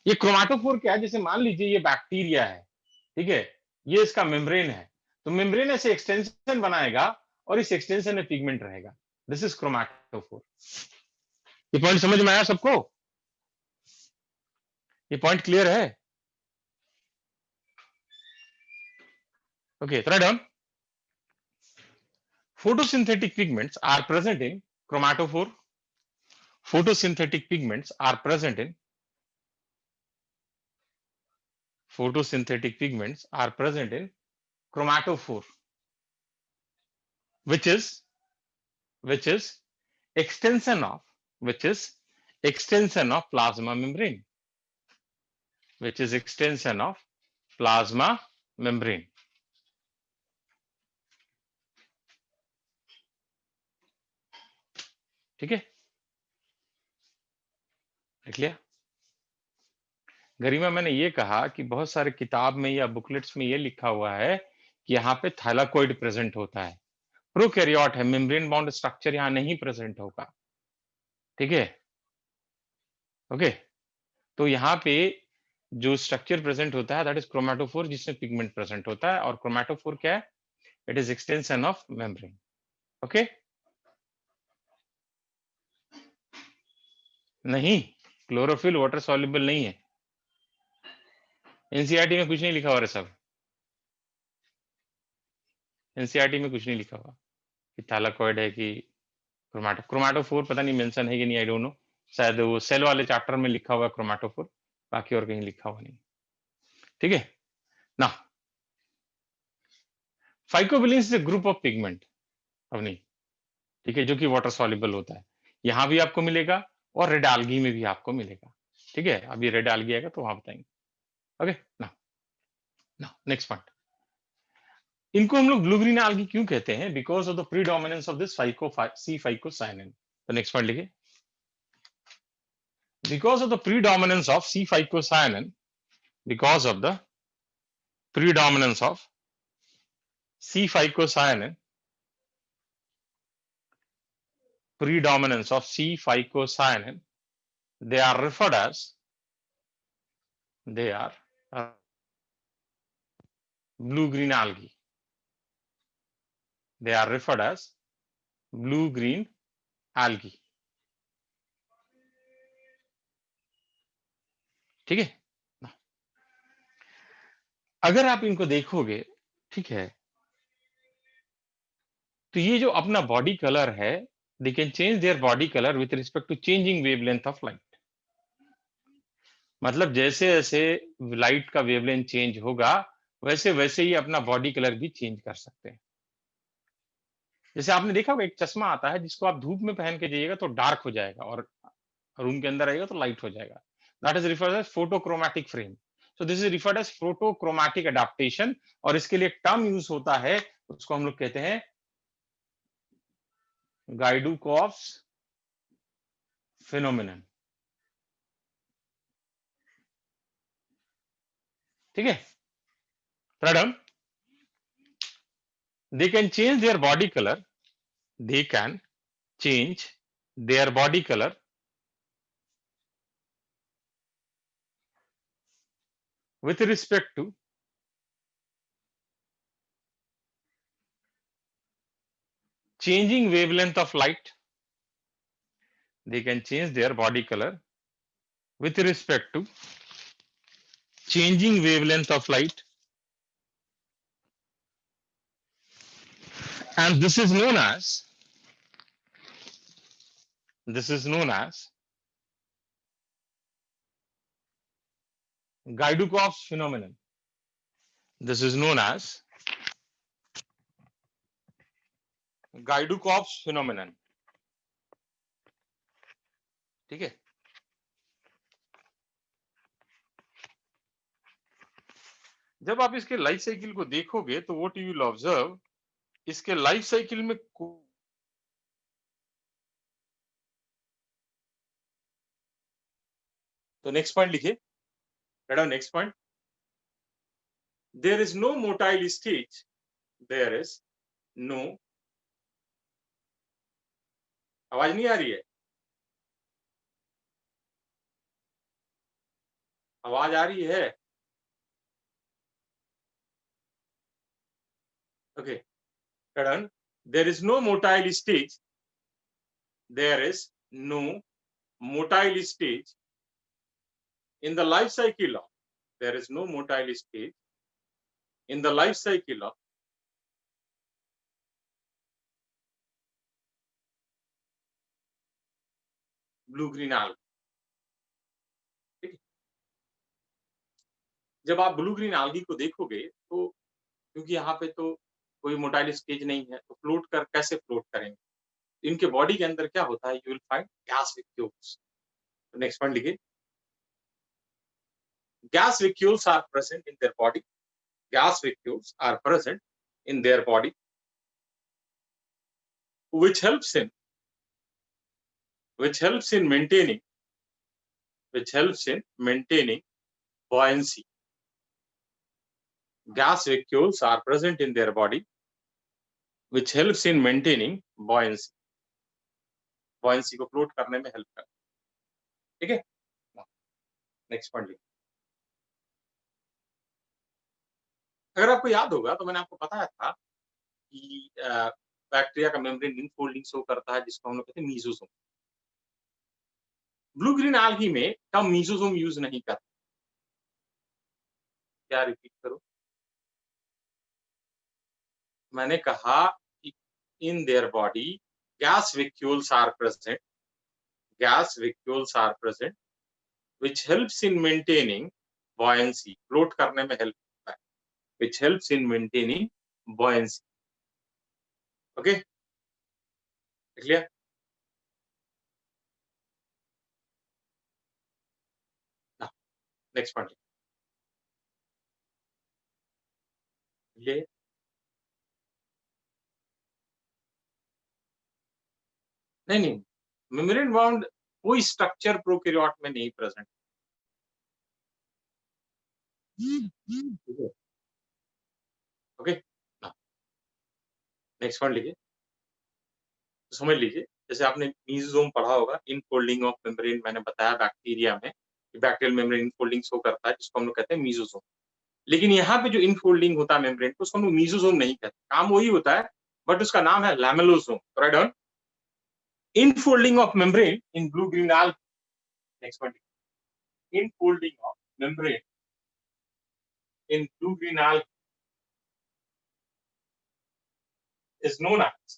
ये क्रोमैटोफोर क्या है? जैसे मान लीजिए ये बैक्टीरिया है, ठीक है, ये इसका मेम्ब्रेन है, तो मेम्ब्रेन ऐसे एक्सटेंशन बनाएगा और इस एक्सटेंशन में पिगमेंट रहेगा। This is chromatophore. ये पॉइंट समझ में आया सबको? ये पॉइंट क्लियर है? Okay, thread on. Photosynthetic pigments are present in chromatophore. Photosynthetic pigments are present in chromatophore, which is extension of plasma membrane, which is extension of plasma membrane. ठीक है, लिख लिया? गरिमा, मैंने ये कहा कि बहुत सारे किताब में या बुकलेट्स में ये लिखा हुआ है कि यहाँ पे थैलाकोइड प्रेजेंट होता है, प्रोकैरियोट है, मेम्ब्रेन बाउंड स्ट्रक्चर यहाँ नहीं प्रेजेंट होगा। ठीक है, ओके। तो यहाँ पे जो स्ट्रक्चर प्रेजेंट होता है दैट इज क्रोमैटोफोर, जिसमें पिगमेंट प्रेजेंट होता है। और क्रोमैटोफोर क्या है? It is extension of membrane. Okay, नहीं, क्लोरोफिल वाटर सॉल्युबल नहीं है। एनसीईआरटी में कुछ नहीं लिखा हुआ है सब, एनसीईआरटी में कुछ नहीं लिखा हुआ कि थैलाकोइड है कि क्रोमैटोफोर पता नहीं मेंशन है कि नहीं, आई डोंट नो। शायद वो सेल वाले चैप्टर में लिखा हुआ है क्रोमैटोफोर, बाकी और कहीं लिखा हुआ नहीं। ठीक है ना? Phycobilin is a group of pigment Avni, ठीक है, जो कि वाटर सॉल्युबल होता है। यहां भी आपको मिलेगा और रेड एल्गी में भी आपको मिलेगा। ठीक है, अभी रेड एल्गी आएगा तो वहां बताएंगे। ओके ना, नेक्स्ट पॉइंट। इनको हम लोग ब्लू ग्रीन एल्गी क्यों कहते हैं? Because of the predominance of this c phycocyanin. तो नेक्स्ट पॉइंट लिखिए, because of the predominance of C-phycocyanin, because of the predominance of C-phycocyanin, they are referred as blue-green algae. They are referred as blue-green algae. ठीक है, अगर आप इनको देखोगे, ठीक है, तो ये जो अपना बॉडी कलर है, they can change their body color with respect to changing wavelength of light. मतलब जैसे जैसे लाइट का वेवलेंथ चेंज होगा वैसे वैसे ही अपना बॉडी कलर भी चेंज कर सकते हैं। जैसे आपने देखा होगा एक चश्मा आता है जिसको आप धूप में पहन के जाइएगा तो डार्क हो जाएगा और रूम के अंदर आएगा तो लाइट हो जाएगा। That is referred as photochromatic frame. So this is referred as photochromatic adaptation, और इसके लिए एक टर्म यूज होता है, उसको हम लोग कहते हैं गाइडुकोव्स फिनोमिनन। ठीक है, madam, they can change their body color, they can change their body color with respect to changing wavelength of light. They can change their body color with respect to changing wavelength of light, and this is known as Gaidukov's phenomenon. This is known as Gaidukov's phenomenon. ठीक है, जब आप इसके life cycle को देखोगे तो what you will observe, इसके life cycle में तो नेक्स्ट पॉइंट लिखिए madam, next point, there is no motile stage, there is no, आवाज नहीं आ रही है? आवाज आ रही है? Okay. Karan, there is no motile stage. There is no motile stage in the life cycle of. There is no motile stage in the life cycle of blue green algae. जब आप blue green algae को देखोगे तो क्योंकि यहाँ पे तो कोई मोटाइल स्टेज नहीं है तो फ्लोट कर कैसे फ्लोट करेंगे इनके बॉडी के अंदर क्या होता है you will find gas vacuoles next point लिखिए gas vacuoles are present in their body gas vacuoles are present in their body which helps in maintaining buoyancy gas vacuoles are present in their body which helps in maintaining buoyancy को float करने में help करता है ठीक है next point लिखिए अगर आपको याद होगा तो मैंने आपको बताया था कि बैक्टीरिया का मेम्ब्रेन इनफोल्डिंग शो करता है जिसको हम लोग कहते हैं मीजोसोम ब्लू ग्रीन algae में टर्म मीजोसोम यूज नहीं करते क्या रिपीट करो मैंने कहा कि in their body gas vacuoles are present which helps in maintaining buoyancy float करने में हेल्प करता है which helps in maintaining buoyancy okay clear now next point ये नहीं मेम्ब्रेन बाउंड कोई स्ट्रक्चर प्रोकैरियोट में नहीं प्रेजेंट ओके नेक्स्ट पॉइंट लिखिए तो समझ लीजिए जैसे आपने मीजोसोम पढ़ा होगा इनफोल्डिंग ऑफ मेम्ब्रेन मैंने बताया बैक्टीरिया में कि बैक्टीरियल मेम्ब्रेन इनफोल्डिंग शो करता है जिसको हम लोग कहते हैं मीजोसोम लेकिन यहाँ पे जो इनफोल्डिंग होता है मेम्ब्रेन को उसको हम लोग मीजोसोम नहीं कहते काम वही होता है बट उसका नाम है lamellosome right on infolding of membrane in blue green algae next point infolding of membrane in blue green algae is known as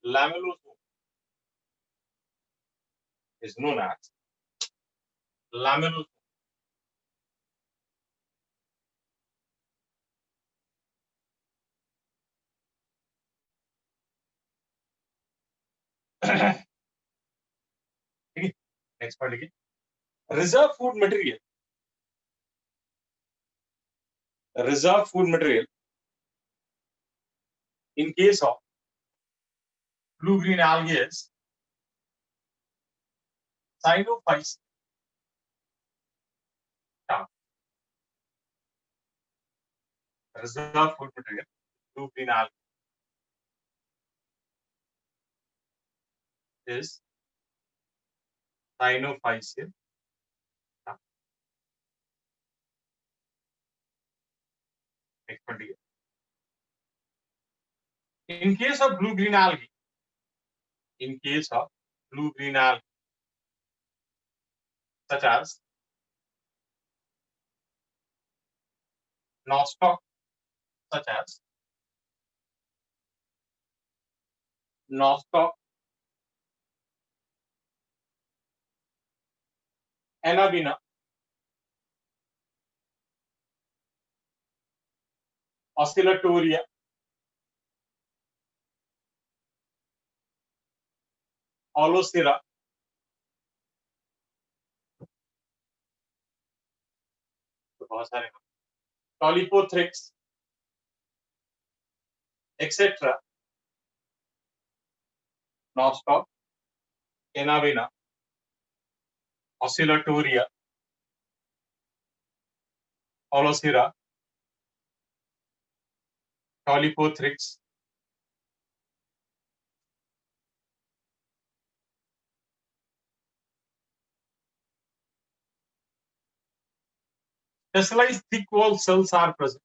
lamellosome is known as lamellosome next part लिखिए reserve food material in case of blue green algae is cyanophyceum reserve food material blue green algae is cyanophyceum next part लिखिए in case of blue green algae such as nostoc Anabaena oscillatoria Olocera तो बहुत सारे Tolipothrix etc nostoc Anabaena oscillatoria Olocera Tolipothrix Specialized thick wall cells are present.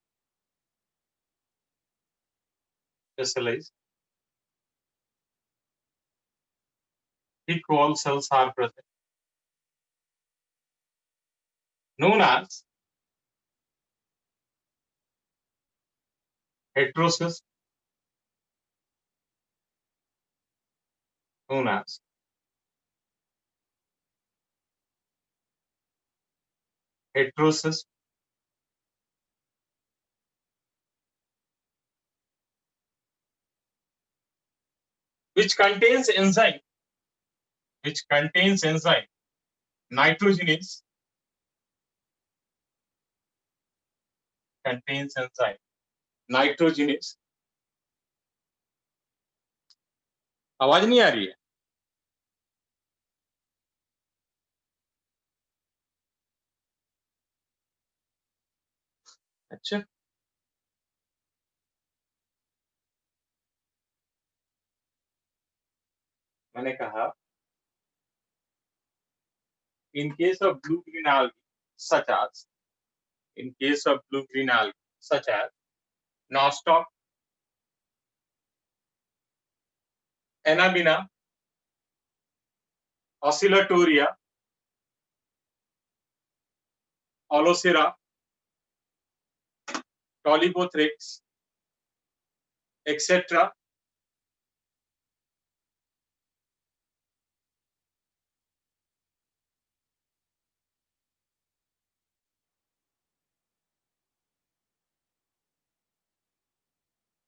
Specialized thick wall cells are present, known as heterocyst, known as heterocyst, which contains enzyme nitrogenase, contains enzyme nitrogenase. आवाज नहीं आ रही है? अच्छा, मैंने कहा in case of blue green algae such as nostoc, Anabaena, Oscillatoria, Olocera, Tolipothrix, etc.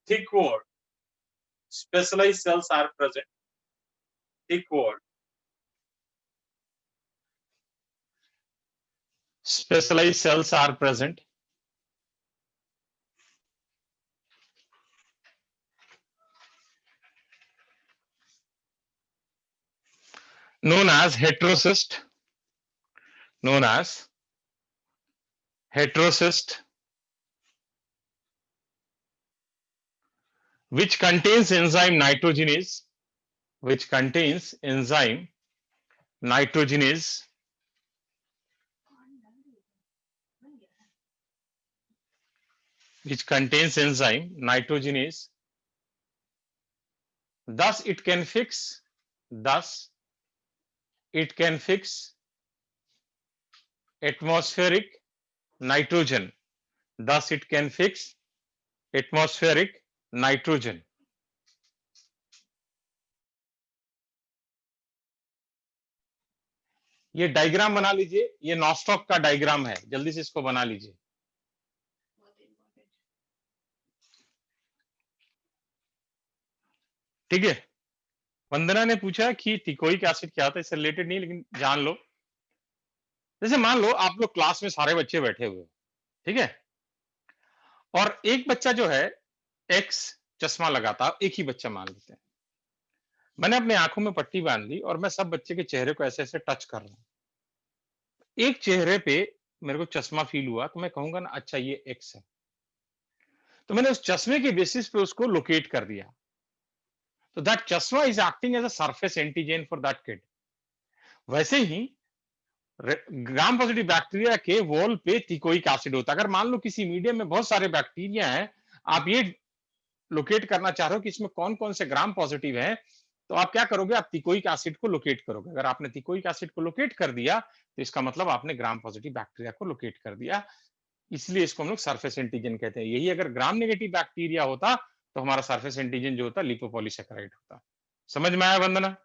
Thick wall specialized cells are present. Thick wall specialized cells are present, known as heterocyst, which contains enzyme nitrogenase, which contains enzyme nitrogenase. Thus it can fix atmospheric nitrogen. Thus it can fix atmospheric nitrogen. ये diagram बना लीजिए, ये nostoc का diagram है, जल्दी से इसको बना लीजिए। ठीक है, वंदना ने पूछा कि टिकोइक एसिड क्या होता है, इससे रिलेटेड नहीं, लेकिन जान लो। जैसे मान लो आप लोग क्लास में सारे बच्चे बैठे हुए, ठीक है, और एक बच्चा जो है एक्स चश्मा लगाता, एक ही बच्चा मान लेते हैं। मैंने अपने आंखों में पट्टी बांध ली और मैं सब बच्चे के चेहरे को ऐसे ऐसे टच कर रहा हूं। एक चेहरे पे मेरे को चश्मा फील हुआ तो मैं कहूंगा ना, अच्छा ये एक्स है, तो मैंने उस चश्मे के बेसिस पे उसको लोकेट कर दिया। तो दैट चश्मा is acting as a surface antigen for that kid. वैसे ही ग्राम पॉजिटिव बैक्टीरिया के वॉल पे टिकोइक एसिड होता है। अगर मान लो किसी मीडियम में बहुत सारे बैक्टीरिया हैं, आप ये लोकेट करना चाह रहे हो कि इसमें कौन कौन से ग्राम पॉजिटिव हैं, तो आप क्या करोगे, आप टिकोइक एसिड को लोकेट करोगे। अगर आपने टिकोइक एसिड को लोकेट कर दिया तो इसका मतलब आपने ग्राम पॉजिटिव बैक्टीरिया को लोकेट कर दिया, इसलिए इसको हम लोग सरफेस एंटीजन कहते हैं। यही अगर ग्राम नेगेटिव बैक्टीरिया होता तो हमारा सरफेस एंटीजन जो होता लिपोपॉलीसैकेराइड होता। समझ में आया वंदना?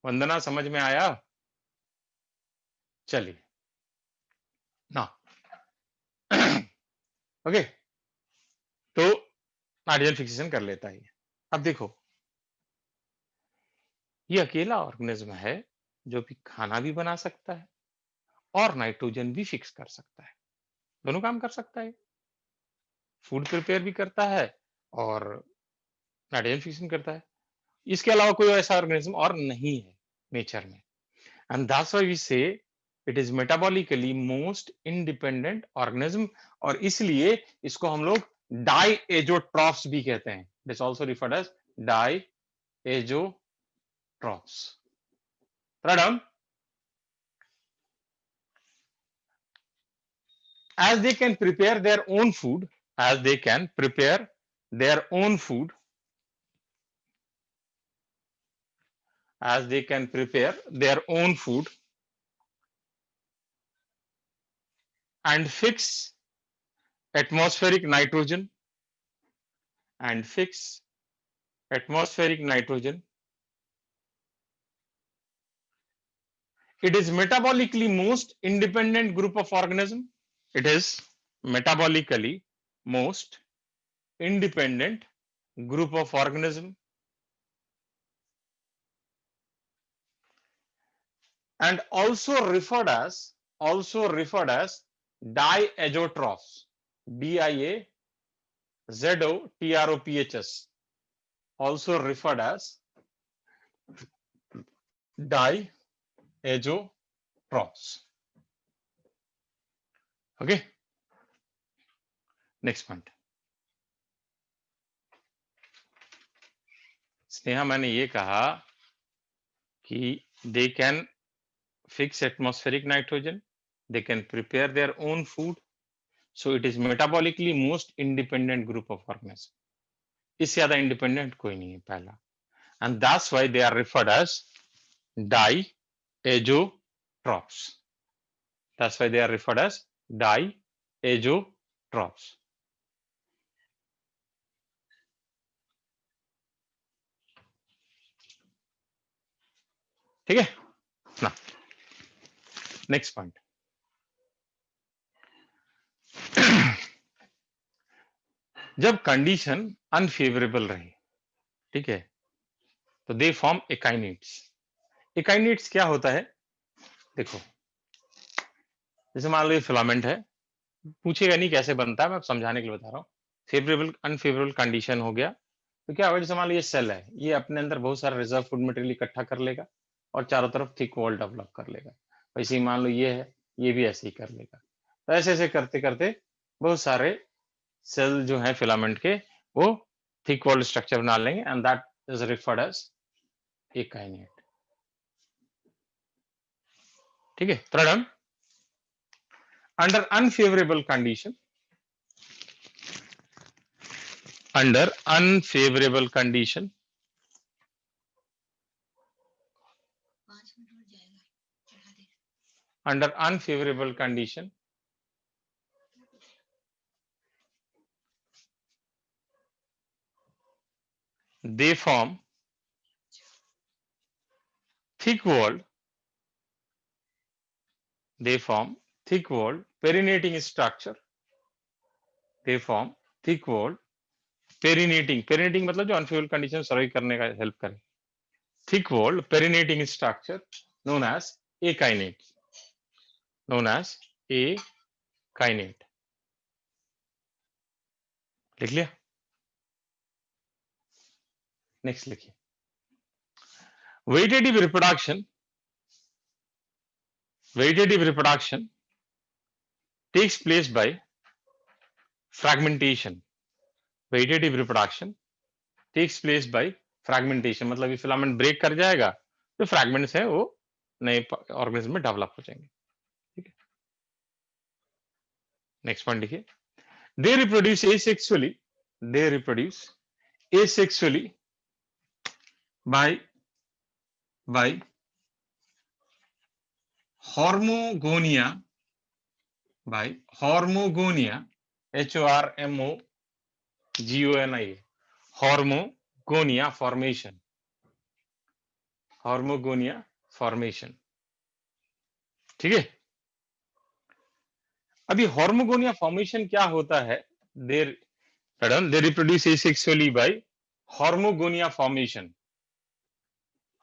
वंदना समझ में आया? चलिए ना ओके, तो नाइट्रोजन फिक्सेशन कर लेता है। अब देखो, ये अकेला ऑर्गेनिज्म है जो भी खाना भी बना सकता है और नाइट्रोजन भी फिक्स कर सकता है। दोनों काम कर सकता है, फूड प्रिपेयर भी करता है और नाइट्रोजन फिक्सेशन करता है। इसके अलावा कोई ऐसा ऑर्गेनिज्म और नहीं है नेचर में, and that's why we say it is metabolically most independent organism, और इसलिए इसको हम लोग डाइएजोट्रॉफ्स भी कहते हैं। It is also referred as diazotrophs. Right down. as they can prepare their own food, as they can prepare their own food, as they can prepare their own food and fix atmospheric nitrogen and fix atmospheric nitrogen. It is metabolically most independent group of organism. It is metabolically most independent group of organism and also referred as diazotrophs, DIAZOTROPHS, also referred as diazotrophs. Okay, next point. Sneha, मैंने ये कहा कि they can fix atmospheric nitrogen, they can prepare their own food, so it is metabolically most independent group of organisms. इससे ज्यादा independent कोई नहीं है पहला, and that's why they are referred as diazotrophs. That's why they are referred as diazotrophs. ठीक है ना? Next point. जब कंडीशन अनफेवरेबल रहे, ठीक है, तो दे फॉर्म एकाइनेट्स. एकाइनेट्स क्या होता है? देखो, जैसे मान लो ये फिलामेंट है, पूछेगा नहीं कैसे बनता है, मैं समझाने के लिए बता रहा हूँ. फेवरेबल अनफेवरेबल कंडीशन हो गया तो क्या होगा? जैसे मान लो ये सेल है, ये अपने अंदर बहुत सारा रिजर्व फूड मटेरियल इकट्ठा कर लेगा और चारों तरफ थिक वॉल डेवलप कर लेगा. वैसे ही मान लो ये है, ये भी ऐसे ही कर लेगा. तो ऐसे ऐसे करते करते बहुत सारे सेल जो है फिलामेंट के, वो थिक वॉल स्ट्रक्चर बना लेंगे and that is referred as akinete. ठीक है, third, under unfavourable condition, under unfavorable condition, under unfavorable condition, they form thick walled, they form thick walled perinating structure, they form thick walled perinating, perinating मतलब जो unfavourable condition survive करने का help करे, thick walled perinating structure known as akinete, known as akinete. लिख लिया? Next लिखिए. Vegetative reproduction, vegetative reproduction takes place by fragmentation. Vegetative reproduction takes place by fragmentation, मतलब ये फिलामेंट ब्रेक कर जाएगा तो फ्रैगमेंट्स है वो नए ऑर्गेनिज्म में डेवलप हो जाएंगे. ठीक है, नेक्स्ट पॉइंट लिखिए. They reproduce asexually, they reproduce asexually by hormogonia, by hormogonia, HORMOGONIA, hormogonia formation, hormogonia formation. ठीक है, अभी hormogonia formation क्या होता है? they reproduce asexually by hormogonia formation,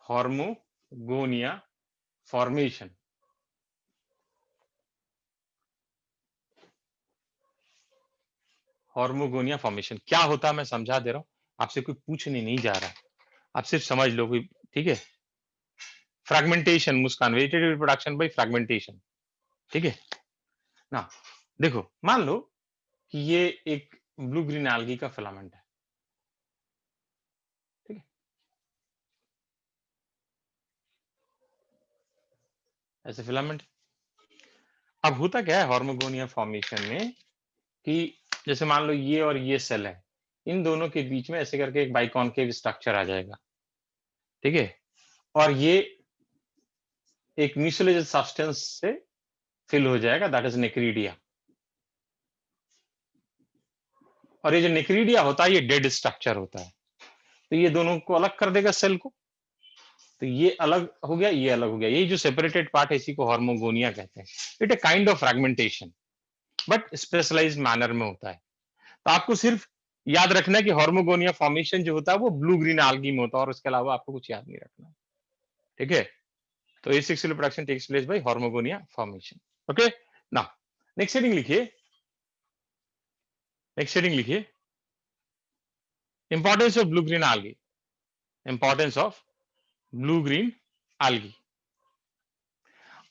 hormogonia formation. hormogonia formation क्या होता है मैं समझा दे रहा हूं, आपसे कोई पूछने नहीं जा रहा है, आप सिर्फ समझ लो कोई. ठीक है, fragmentation, Muskan, vegetative reproduction by fragmentation. ठीक है ना? देखो, मान लो कि ये एक ब्लू ग्रीन एल्गी का फिलामेंट है. ठीक है, ऐसे फिलामेंट. अब होता क्या है हॉर्मोगोनिया फॉर्मेशन में कि जैसे मान लो ये और ये सेल है, इन दोनों के बीच में ऐसे करके एक बाइकॉनकेव स्ट्रक्चर आ जाएगा, ठीक है? और ये एक म्यूसिलेज सब्सटेंस से फिल हो जाएगा, दैट इज नेक्रीडिया। और ये जो नेक्रीडिया होता है ये डेड स्ट्रक्चर होता है, तो ये दोनों को अलग कर देगा सेल को, तो ये अलग हो गया, ये अलग हो गया, ये जो सेपरेटेड पार्ट है इसी को हॉर्मोगोनिया कहते हैं। It a kind of fragmentation, but specialised manner में होता है। तो आपको सिर्फ याद रखना है कि हॉर्मोगोनिया फॉर्मेशन जो होता है वो ब्लू ग्रीन algae में होता है, और उसके अलावा आपको कुछ याद नहीं रखना, ठीक है? तो asexual production takes place by hormogonia formation. Okay, now next heading लिखिए, नेक्स्ट हेडिंग लिखिए, importance of blue green algae, importance of blue green algae।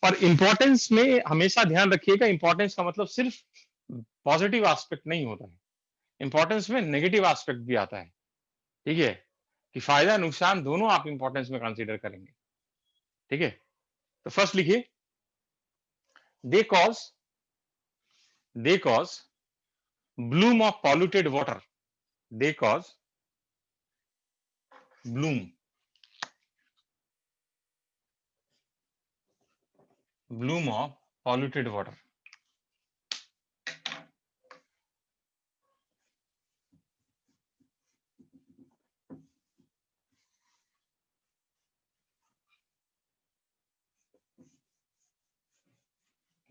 और इंपॉर्टेंस में हमेशा ध्यान रखिएगा, इंपॉर्टेंस का मतलब सिर्फ पॉजिटिव एस्पेक्ट नहीं होता है, इंपॉर्टेंस में नेगेटिव एस्पेक्ट भी आता है, ठीक है? कि फायदा नुकसान दोनों आप इंपॉर्टेंस में कंसीडर करेंगे, ठीक है? तो फर्स्ट लिखिए, they cause bloom of polluted water, they cause bloom of polluted water,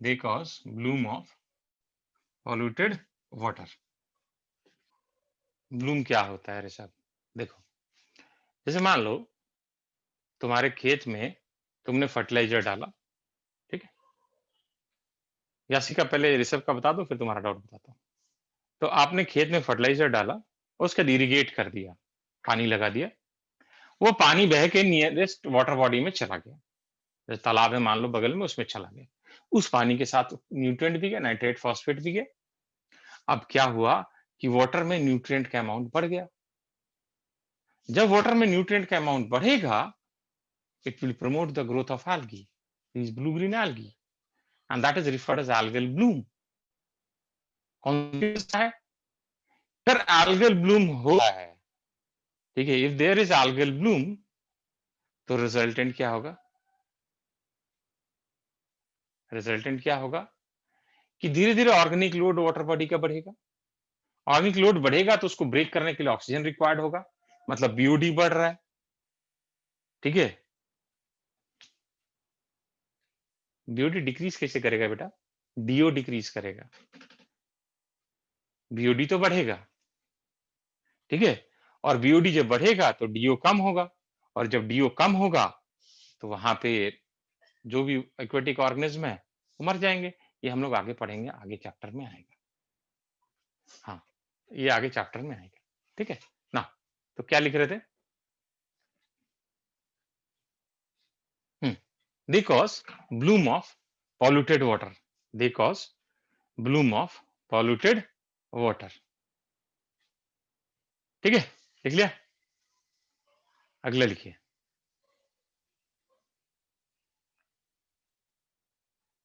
they cause bloom of polluted water। Bloom क्या होता है ऋषभ? देखो, जैसे मान लो तुम्हारे खेत में तुमने फर्टिलाइजर डाला, ठीक है? यासी का पहले ऋषभ का बता दो, फिर तुम्हारा डाउट बताता हूँ। तो आपने खेत में फर्टिलाइजर डाला, उसका इरिगेट कर दिया, पानी लगा दिया, वो पानी बह के नियरेस्ट वाटर बॉडी में चला गया, जैसे तालाब है मान लो बगल में, उसमें चला गया, उस पानी के साथ न्यूट्रिएंट भी गया, नाइट्रेट फॉस्फेट भी गया। अब क्या हुआ कि वाटर में न्यूट्रिएंट का अमाउंट बढ़ गया। जब वाटर में न्यूट्रिएंट का अमाउंट बढ़ेगा, it will promote the growth of algae, these blue green algae, and that is referred as algal bloom। कौन सा है? अगर algal bloom हो रहा है, ठीक है, if there is algal bloom, तो रिजल्टेंट क्या होगा? रिजल्टेंट क्या होगा कि धीरे धीरे ऑर्गेनिक लोड वाटर बॉडी का बढ़ेगा। ऑर्गेनिक लोड बढ़ेगा तो उसको ब्रेक करने के लिए ऑक्सीजन रिक्वायर्ड होगा, मतलब बीओडी बढ़ रहा है, ठीक है? बीओडी डिक्रीज कैसे करेगा बेटा? डीओ डिक्रीज करेगा, बीओडी तो बढ़ेगा, ठीक है? और बीओडी जब बढ़ेगा तो डीओ कम होगा, और जब डीओ कम होगा तो वहां पे जो भी एक्वेटिक ऑर्गेनिज्म है वो मर जाएंगे। ये हम लोग आगे पढ़ेंगे, आगे चैप्टर में आएगा। हाँ, ये आगे चैप्टर में आएगा, ठीक है ना? तो क्या लिख रहे थे? They cause Bloom of polluted water, they cause Bloom of polluted water, ठीक है? लिख लिया? अगला लिखिए,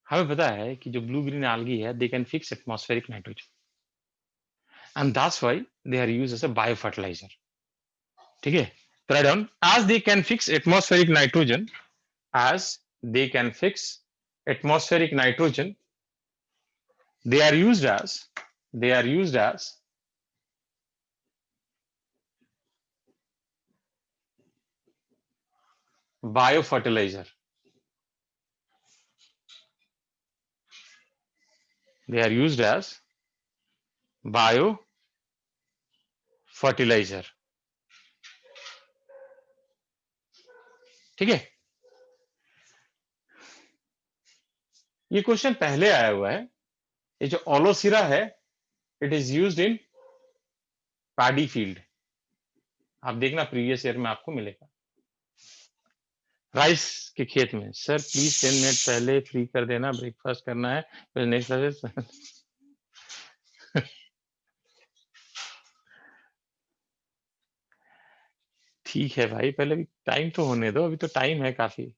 हमें पता है कि जो ब्लू ग्रीन algae है, they can fix atmospheric nitrogen, and that's why they are used as a bio fertiliser, ठीक है? तो write down, as they can fix atmospheric nitrogen, as they can fix atmospheric nitrogen, they are used as biofertilizer, they are used as biofertilizer, ठीक है? ये question पहले आया हुआ है, ये जो ओलोसिरा है, it is used in paddy field, आप देखना प्रीवियस ईयर में आपको मिलेगा। राइस के खेत में, सर प्लीज 10 मिनट पहले फ्री कर देना, ब्रेकफास्ट करना है, फिर नेक्स्ट ठीक है भाई, पहले भी टाइम तो होने दो, अभी तो टाइम है काफी।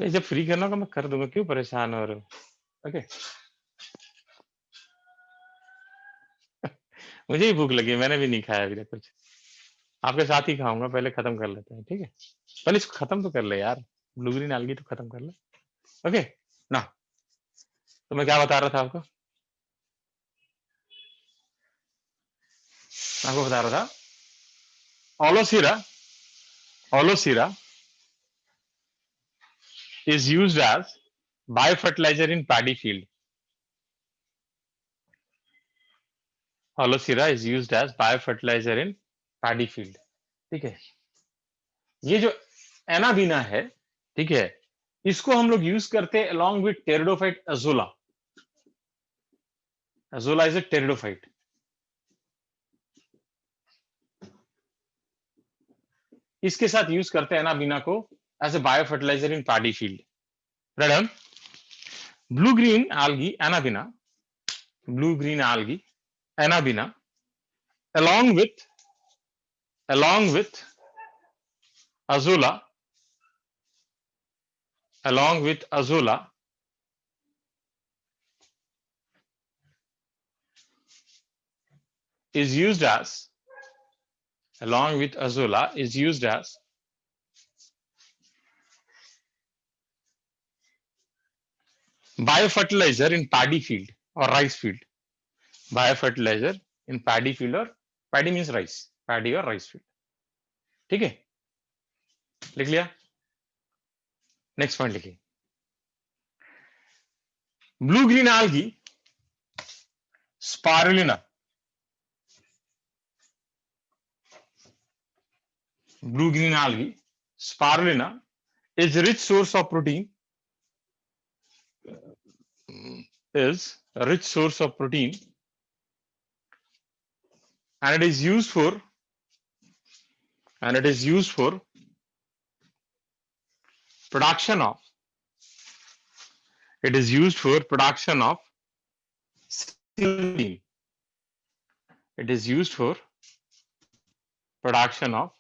ये जब फ्री करना होगा मैं कर दूंगा, क्यों परेशान हो रहे हो? ओके। मुझे ही भूख लगी है, मैंने भी नहीं खाया अभी तक कुछ। आपके साथ ही खाऊंगा, पहले खत्म कर लेते हैं, ठीक है? पहले इसको खत्म तो कर ले यार, ब्लू ग्रीन algae तो खत्म कर ले। ओके ना, तो मैं क्या बता रहा था आपको? आपको बता रहा था ओलोसीरा is used as biofertilizer in paddy field. Oलोसीरा is used as biofertilizer in paddy field. ठीक है, ये जो एनाबीना है, ठीक है, इसको हम लोग यूज करते हैं along with pteridophyte azolla. Azolla is a pteridophyte. इसके साथ यूज करते हैं एनाबीना को as a biofertiliser in paddy field. Madam, blue green algae anabaena, blue green algae anabaena along with azolla, is used as biofertilizer in paddy field or rice field. Biofertilizer in paddy field, or paddy means rice, paddy or rice field. ठीक है, लिख लिया? Next point लिखिए. Blue green algae spirulina, blue green algae spirulina is a rich source of protein, and it is used for production of protein. It is used for production of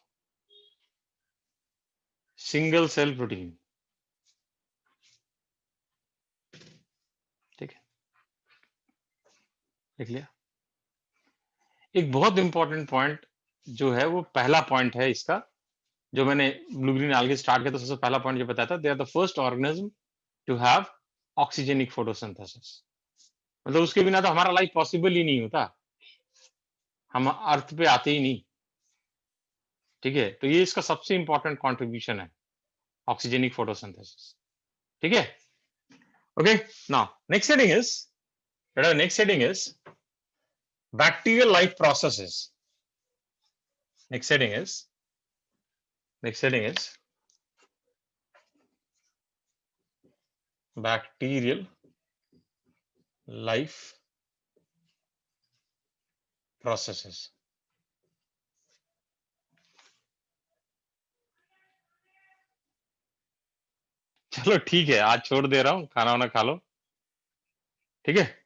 single cell protein. ठीक है, लिख लिया? एक बहुत important point जो है वो पहला पॉइंट है इसका, जो मैंने ब्लू ग्रीन algae स्टार्ट किया तो सबसे पहला पॉइंट जो बताया था, they are the first organism to have oxygenic photosynthesis. मतलब उसके बिना तो हमारा लाइफ पॉसिबल ही नहीं होता, हम अर्थ पे आते ही नहीं. ठीक है, तो ये इसका सबसे इंपॉर्टेंट कंट्रीब्यूशन है, ऑक्सीजेनिक फोटोसिंथेसिस. ठीक है, okay. Now next heading is bacterial life processes. Next heading is bacterial life processes. चलो ठीक है, आज छोड़ दे रहा हूं, खाना वाना खा लो. ठीक है.